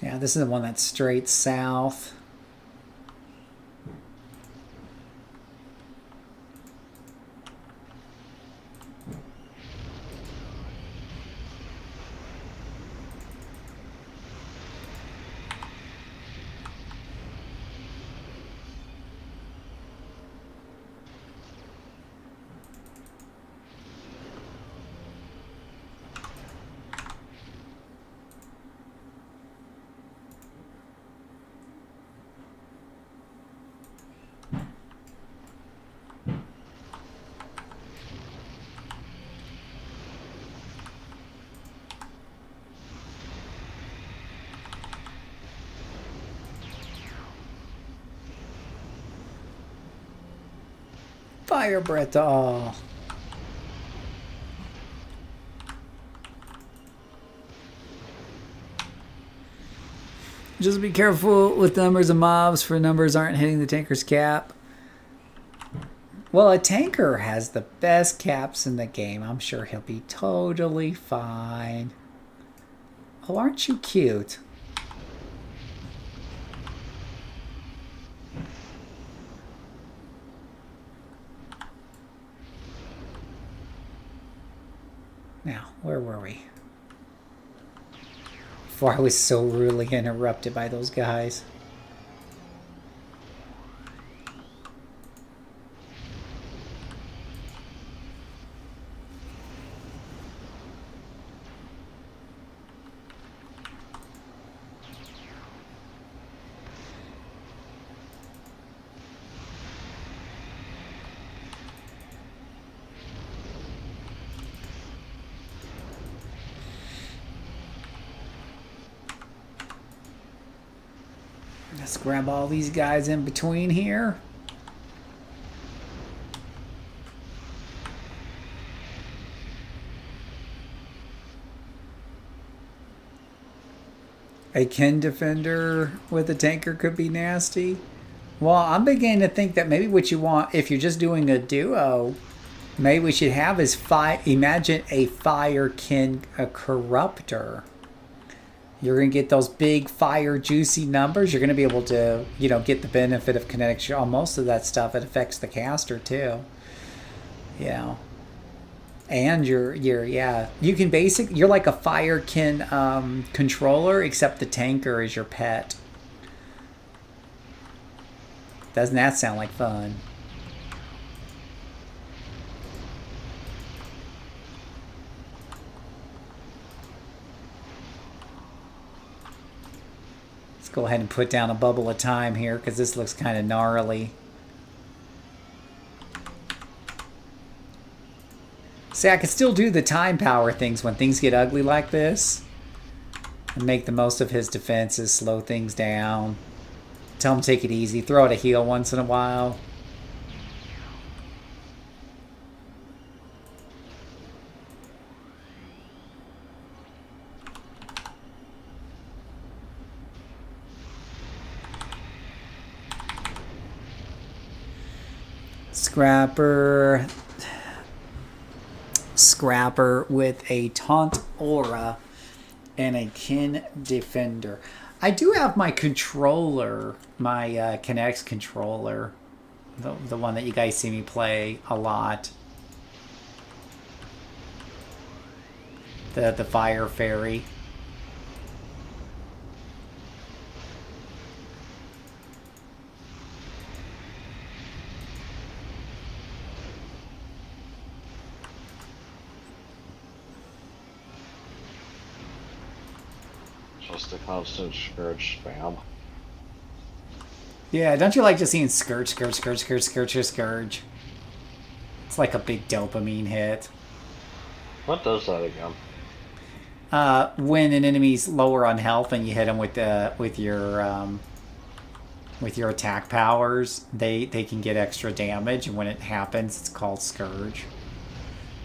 Yeah, this is the one that's straight south. Fire breath. Oh. Just be careful with numbers of mobs, for numbers aren't hitting the tanker's cap. Well, a tanker has the best caps in the game. I'm sure he'll be totally fine. Oh, aren't you cute? Where were we? Before I was so rudely interrupted by those guys. Let's grab all these guys in between here. A Kin defender with a tanker could be nasty. Well, I'm beginning to think that maybe what you want, if you're just doing a duo, maybe we should have is imagine a fire kin, a corruptor. You're going to get those big fire juicy numbers. You're going to be able to, you know, get the benefit of kinetics on most of that stuff. It affects the caster too. You know. And you're you can you're like a fire kin controller, except the tanker is your pet. Doesn't that sound like fun? Let's go ahead and put down a bubble of time here because this looks kind of gnarly. See, I can still do the time power things when things get ugly like this. And make the most of his defenses, slow things down. Tell him to take it easy, throw out a heal once in a while. Scrapper with a taunt aura and a kin defender. I do have my controller, my kinetics controller, the one that you guys see me play a lot. The fire fairy. Just a constant scourge spam. Yeah, don't you like just seeing scourge? It's like a big dopamine hit. What does that again? When an enemy's lower on health and you hit them with your attack powers, they can get extra damage, and when it happens, it's called scourge.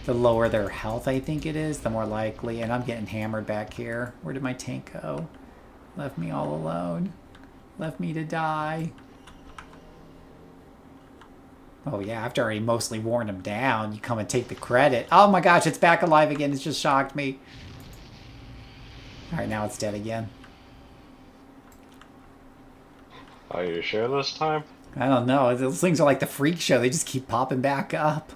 The lower their health, I think it is, the more likely. And I'm getting hammered back here. Where did my tank go? Left me all alone. Left me to die. Oh yeah, after I already mostly worn him down, you come and take the credit. Oh my gosh, it's back alive again. It's just shocked me. Alright, now it's dead again. Are you sure this time? I don't know. Those things are like the freak show. They just keep popping back up.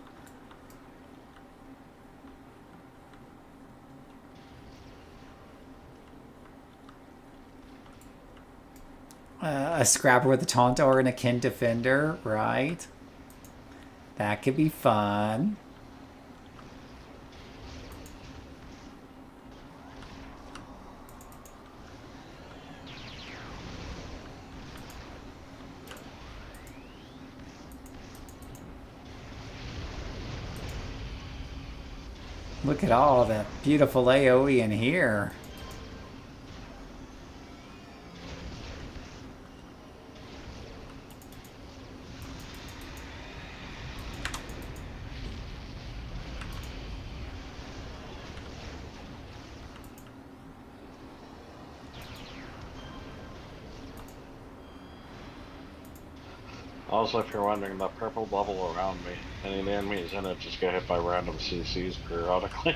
A scrapper with a taunt or and a kin defender, right? That could be fun. Look at all the beautiful AoE in here. Also, if you're wondering, the purple bubble around me, any of the enemies in it just get hit by random CCs periodically.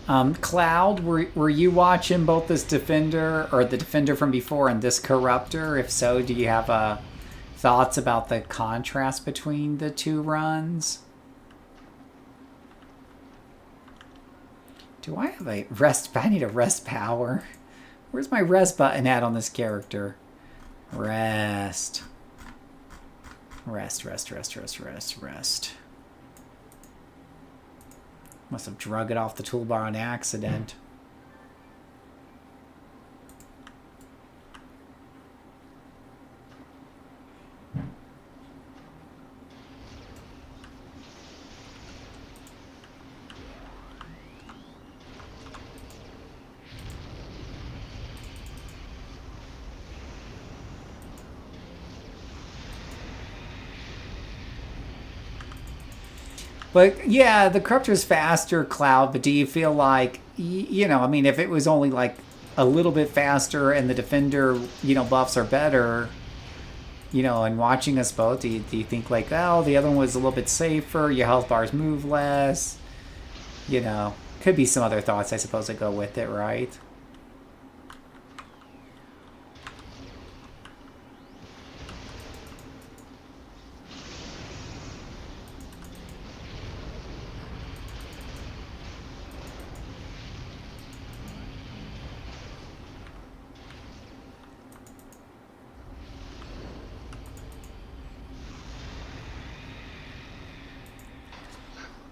Cloud, were you watching both this Defender, or the Defender from before, and this Corruptor? If so, do you have thoughts about the contrast between the two runs? Do I have a rest? I need a rest power. Where's my rest button at on this character? Rest. Rest, rest, rest, rest, rest, rest. Must have drug it off the toolbar on accident. But yeah, the Corruptor's faster, Cloud, but do you feel like, you know, I mean, if it was only like a little bit faster and the Defender, you know, buffs are better, you know, and watching us both, do you think like, oh, the other one was a little bit safer, your health bars move less, you know, could be some other thoughts, I suppose, that go with it, right?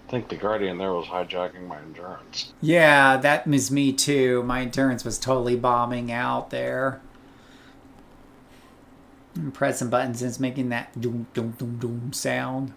I think the Guardian there was hijacking my endurance. Yeah, that was me too. My endurance was totally bombing out there. And pressing buttons and it's making that doom, doom, doom, doom sound.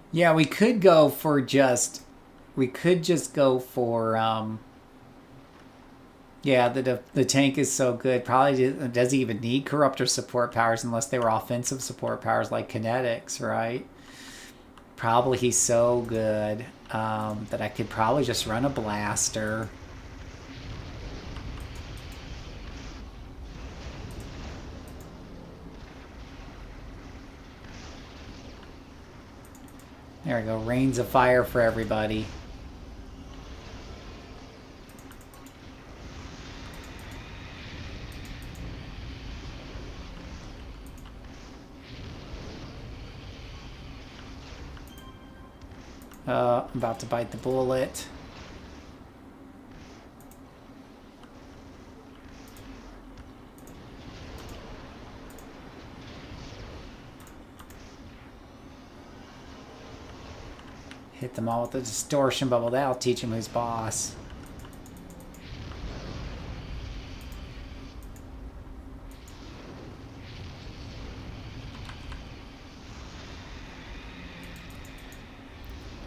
Yeah, we could go for just... We could just go for... yeah, the tank is so good. Probably doesn't even need Corruptor support powers unless they were offensive support powers like Kinetics, right? Probably he's so good that I could probably just run a Blaster. There we go. Rains of fire for everybody. I'm about to bite the bullet. Hit them all with the distortion bubble. That'll teach him who's boss.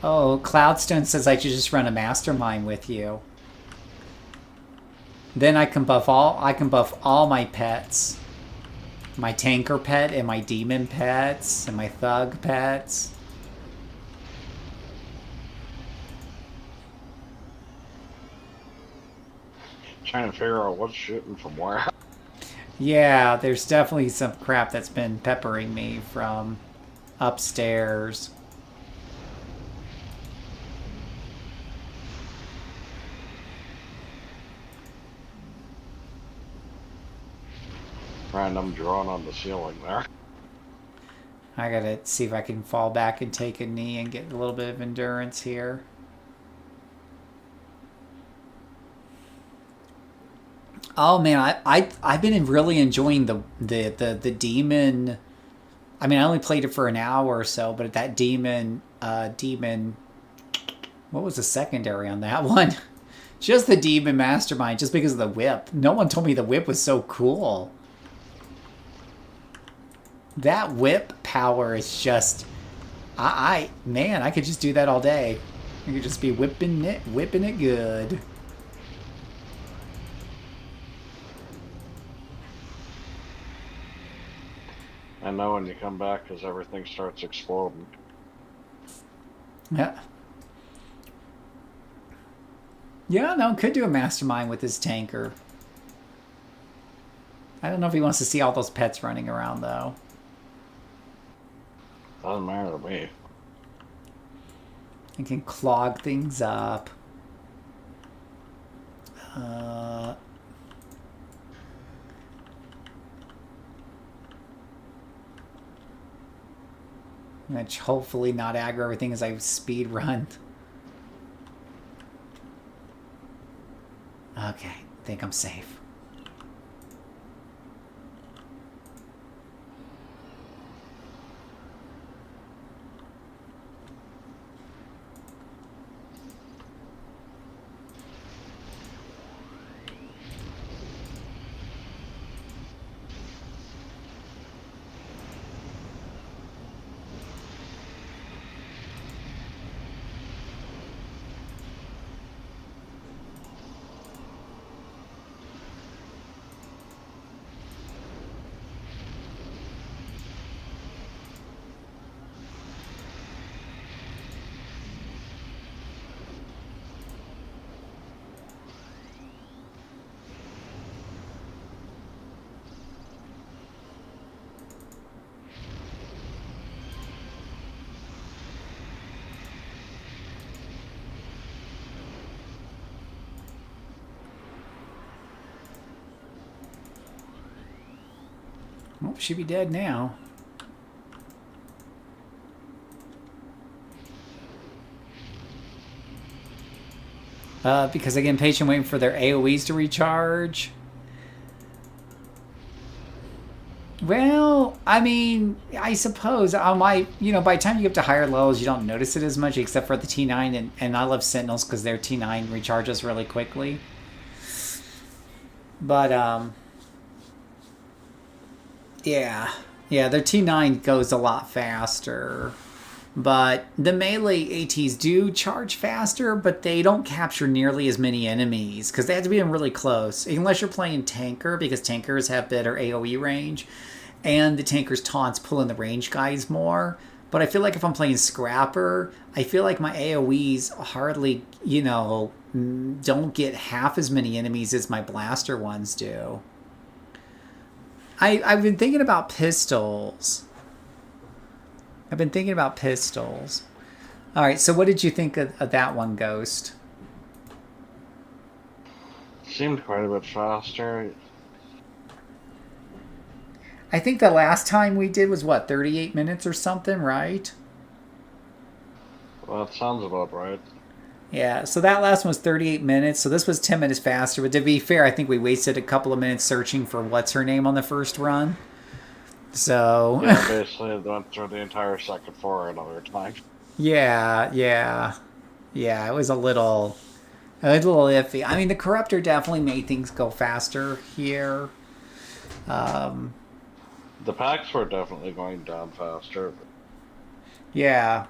Oh, Cloudstone says I should just run a mastermind with you. Then I can buff all my pets. My tanker pet and my demon pets and my thug pets. Trying to figure out what's shooting from where. Yeah, there's definitely some crap that's been peppering me from upstairs. Random drone on the ceiling there. I gotta see if I can fall back and take a knee and get a little bit of endurance here. Oh man, I've been really enjoying the demon. I mean, I only played it for an hour or so, but that demon. What was the secondary on that one? Just the demon mastermind, just because of the whip. No one told me the whip was so cool. That whip power is just, man, I could just do that all day. I could just be whipping it good. I know when you come back because everything starts exploding. Yeah. Yeah, no, could do a mastermind with his tanker. I don't know if he wants to see all those pets running around, though. Doesn't matter to me. It can clog things up. Which hopefully not aggro everything as I speed run. Okay, I think I'm safe. Oh, she'd be dead now. Because again, patient waiting for their AoEs to recharge. Well, I mean, I suppose I might, by the time you get to higher levels, you don't notice it as much, except for the T9, and I love Sentinels because their T9 recharges really quickly. But, yeah, their T9 goes a lot faster. But the melee ATs do charge faster, but they don't capture nearly as many enemies because they have to be in really close. Unless you're playing tanker, because tankers have better AoE range, and the tanker's taunts pull in the range guys more. But I feel like if I'm playing Scrapper, I feel like my AoEs hardly, don't get half as many enemies as my blaster ones do. I've been thinking about pistols. All right, so what did you think of that one, Ghost? Seemed quite a bit faster. I think the last time we did was, 38 minutes or something, right? Well, that sounds about right. Yeah, so that last one was 38 minutes, so this was 10 minutes faster. But to be fair, I think we wasted a couple of minutes searching for what's her name on the first run. So yeah, basically went through the entire second floor another time. Yeah, it was a little iffy. I mean, the Corruptor definitely made things go faster here. The packs were definitely going down faster. Yeah.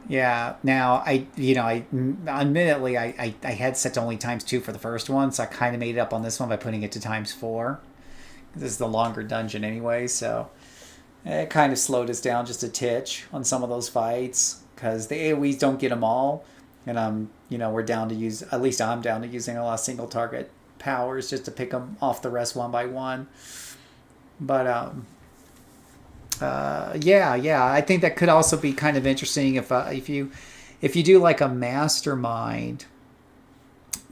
Now, admittedly, I had set to only ×2 for the first one, so I kind of made it up on this one by putting it to ×4. This is the longer dungeon anyway, so it kind of slowed us down just a titch on some of those fights because the AoEs don't get them all, and we're down to use, at least I'm down to using a lot of single target powers just to pick them off the rest one by one. But I think that could also be kind of interesting if you do like a mastermind.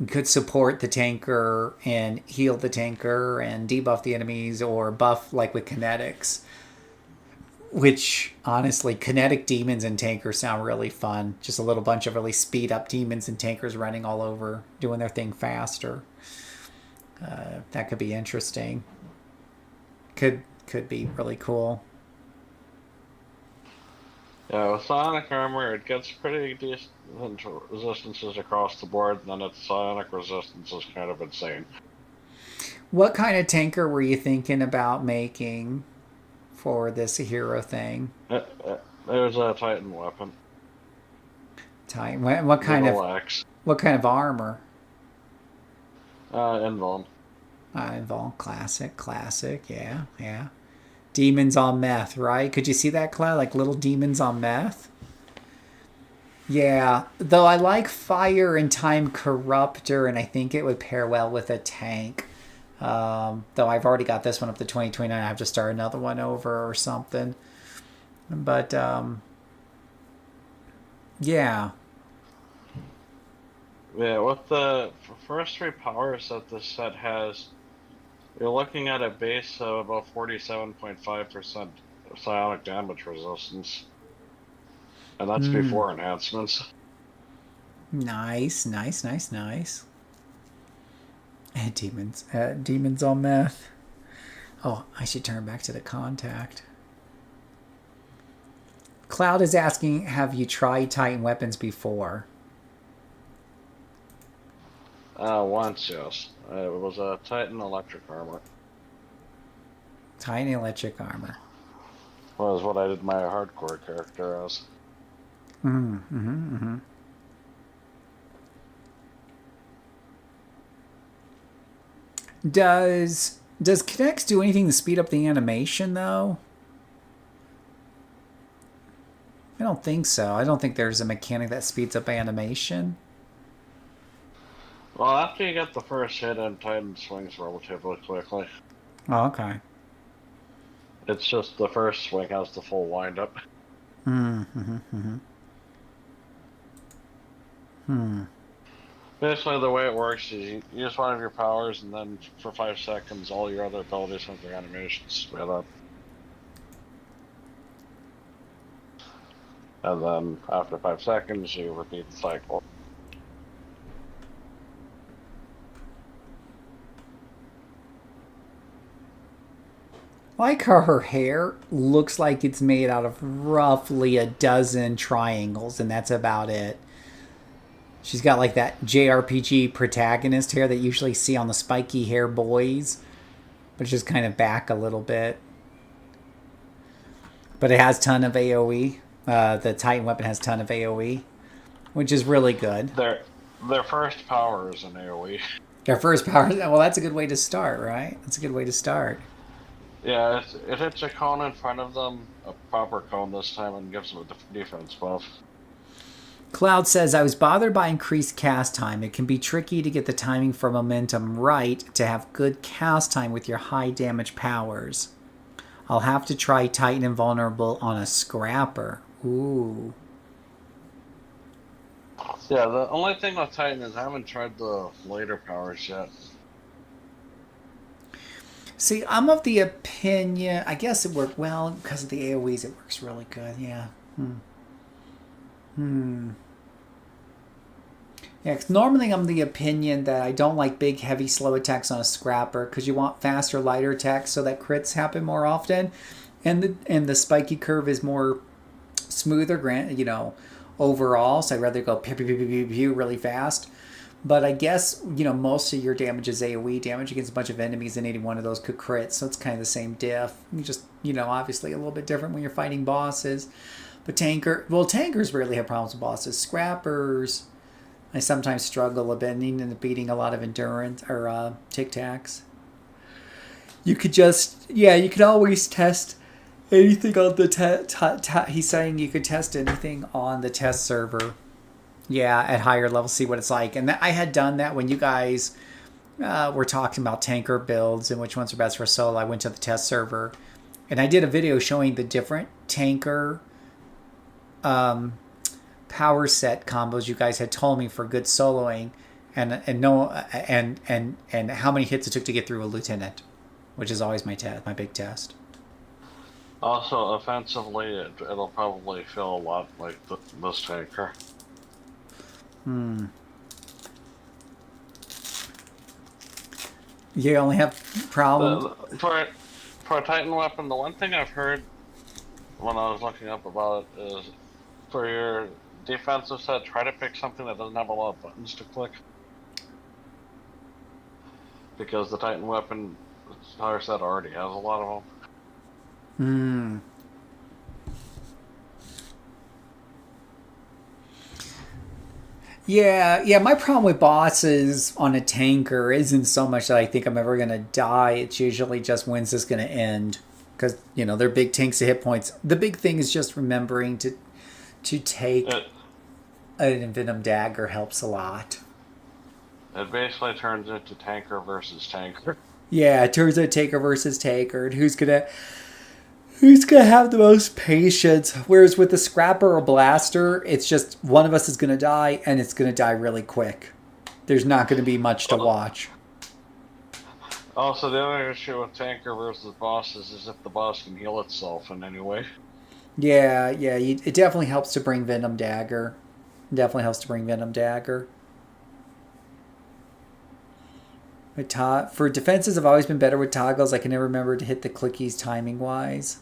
Could support the tanker and heal the tanker and debuff the enemies, or buff like with kinetics. Which, honestly, kinetic demons and tankers sound really fun. Just a little bunch of really speed up demons and tankers running all over, doing their thing faster. That could be interesting. Could be really cool. Yeah, with psionic armor, it gets pretty decent resistances across the board, and then its psionic resistance is kind of insane. What kind of tanker were you thinking about making for this hero thing? It was a Titan weapon. Titan. What kind of armor? Invuln. Invuln. Classic. Yeah. Demons on meth, right? Could you see that, Cloud? Like little demons on meth? Yeah, though I like Fire and Time Corruptor, and I think it would pair well with a tank. Though I've already got this one up to 2029. I have to start another one over or something. But, yeah. Yeah, with the first 3 powers that this set has, you're looking at a base of about 47.5% psionic damage resistance. And that's before enhancements. Nice. Demons on meth. Oh, I should turn back to the contact. Cloud is asking, have you tried Titan weapons before? Once, yes. It was a Titan electric armor. Titan electric armor. Was what I did my hardcore character as. Does Kinex do anything to speed up the animation, though? I don't think so. I don't think there's a mechanic that speeds up animation. Well, after you get the first hit in, Titan swings relatively quickly. Oh, okay. It's just the first swing has the full windup. Basically, the way it works is you use one of your powers, and then for 5 seconds, all your other abilities and their animations sped up. And then after 5 seconds, you repeat the cycle. Like how her hair looks like it's made out of roughly a dozen triangles, and that's about it. She's got like that JRPG protagonist hair that you usually see on the spiky hair boys, but it's just kind of back a little bit. But it has a ton of AoE. The Titan weapon has a ton of AoE, which is really good. Their first power is an AoE. Their first power, well, that's a good way to start, right? That's a good way to start. Yeah, it hits a cone in front of them, a proper cone this time, and gives them a defense buff. Cloud says, I was bothered by increased cast time. It can be tricky to get the timing for momentum right to have good cast time with your high damage powers. I'll have to try Titan Invulnerable on a Scrapper. Ooh. Yeah, the only thing with Titan is I haven't tried the later powers yet. See, I'm of the opinion, I guess it worked well because of the AoEs. It works really good, yeah. Yeah, 'cause normally I'm the opinion that I don't like big, heavy, slow attacks on a Scrapper because you want faster, lighter attacks so that crits happen more often, and the spiky curve is more smoother, overall. So I'd rather go pew pew pew pew pew pew really fast. But I guess most of your damage is AoE damage against a bunch of enemies, and any one of those could crit. So it's kind of the same diff. You just obviously a little bit different when you're fighting bosses. But tankers rarely have problems with bosses. Scrappers, I sometimes struggle a bit, needing and beating a lot of endurance or tic tacs. You could always test anything on the he's saying you could test anything on the test server. Yeah, at higher levels, see what it's like. And I had done that when you guys were talking about tanker builds and which ones are best for solo. I went to the test server, and I did a video showing the different tanker power set combos you guys had told me for good soloing, and how many hits it took to get through a lieutenant, which is always my big test. Also, offensively, it'll probably feel a lot like this tanker. You only have problems for a Titan weapon. The one thing I've heard when I was looking up about it is for your defensive set, try to pick something that doesn't have a lot of buttons to click, because the Titan weapon power set already has a lot of them. Yeah, my problem with bosses on a tanker isn't so much that I think I'm ever going to die. It's usually just when's this going to end. because they're big tanks to hit points. The big thing is just remembering to take an Venom Dagger helps a lot. It basically turns into tanker versus tanker. Yeah, it turns out taker versus taker, and who's gonna have the most patience. Whereas with a scrapper or blaster, it's just one of us is gonna die, and it's gonna die really quick. There's not gonna be much to watch. Also, the other issue with tanker versus bosses is if the boss can heal itself in any way. Yeah, it definitely helps to bring Venom Dagger. For defenses, I've always been better with toggles. I can never remember to hit the clickies timing-wise.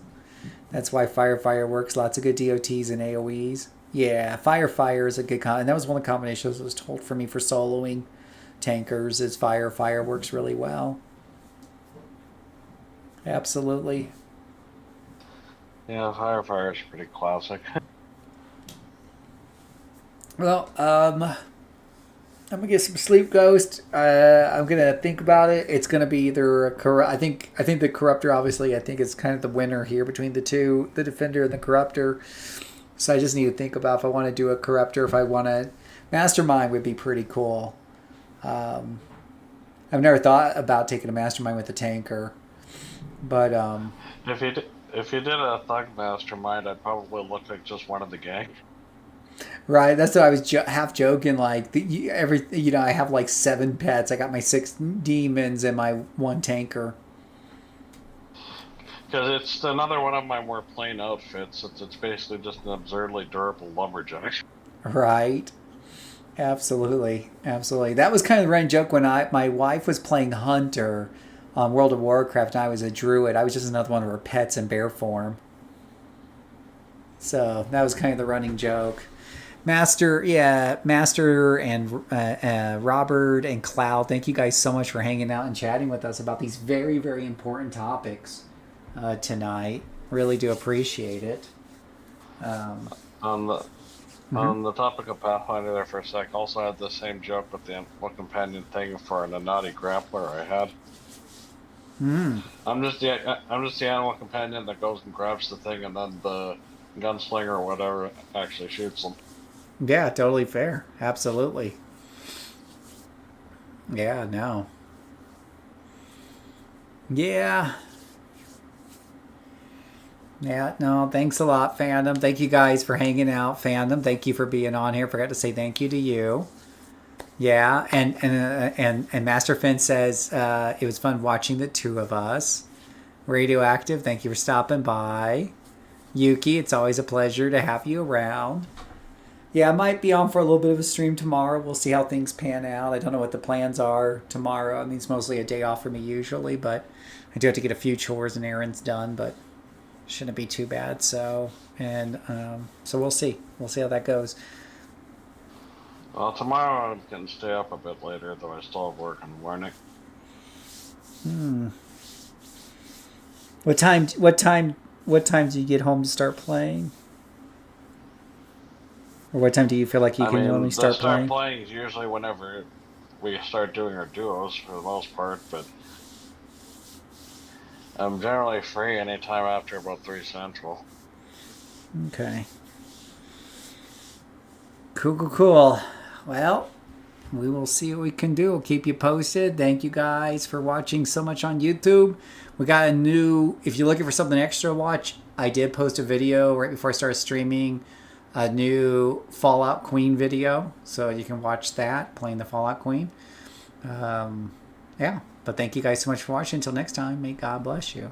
That's why Fire works. Lots of good DOTs and AoEs. Yeah, Fire is a good and that was one of the combinations that was told for me for soloing tankers is Fire works really well. Absolutely. Yeah, Fire is pretty classic. Well, I'm gonna get some sleep, Ghost. I'm gonna think about it. It's gonna be either I think the Corruptor. Obviously, I think it's kind of the winner here between the two, the Defender and the Corruptor. So I just need to think about if I want to do a Corruptor. If I want to, Mastermind would be pretty cool. I've never thought about taking a Mastermind with a tanker, but if you did a Thug Mastermind, I'd probably look like just one of the gang. Right, that's what I was half joking. Like I have like 7 pets. I got my 6 demons and my 1 tanker. Because it's another one of my more plain outfits. It's basically just an absurdly durable lumberjack. Right, absolutely. That was kind of the running joke when my wife was playing Hunter on World of Warcraft and I was a druid. I was just another one of her pets in bear form. So that was kind of the running joke. Master and Robert and Cloud, thank you guys so much for hanging out and chatting with us about these very, very important topics tonight. Really do appreciate it. On the topic of Pathfinder there for a sec, I also had the same joke with the Animal Companion thing for an naughty grappler I had. I'm just the Animal Companion that goes and grabs the thing and then the gunslinger or whatever actually shoots them. Yeah, totally fair. Absolutely. Yeah, no. Yeah. Yeah, no, thanks a lot, Fandom. Thank you guys for hanging out, Fandom. Thank you for being on here. Forgot to say thank you to you. Yeah, and Master Finn says it was fun watching the two of us. Radioactive, thank you for stopping by. Yuki, it's always a pleasure to have you around. Yeah, I might be on for a little bit of a stream tomorrow. We'll see how things pan out. I don't know what the plans are tomorrow. I mean, it's mostly a day off for me usually, but I do have to get a few chores and errands done, but shouldn't be too bad. So we'll see. We'll see how that goes. Well, tomorrow I'm going to stay up a bit later, though I still have work in the morning. What time do you get home to start playing? Or what time do you feel like you can only start playing? Start playing is usually whenever we start doing our duos for the most part, but I'm generally free anytime after about 3 Central. Okay. Cool. Well, we will see what we can do. We'll keep you posted. Thank you guys for watching so much on YouTube. We got if you're looking for something extra to watch, I did post a video right before I started streaming, a new Fallout Queen video. So you can watch that, playing the Fallout Queen. Yeah, but thank you guys so much for watching. Until next time, may God bless you.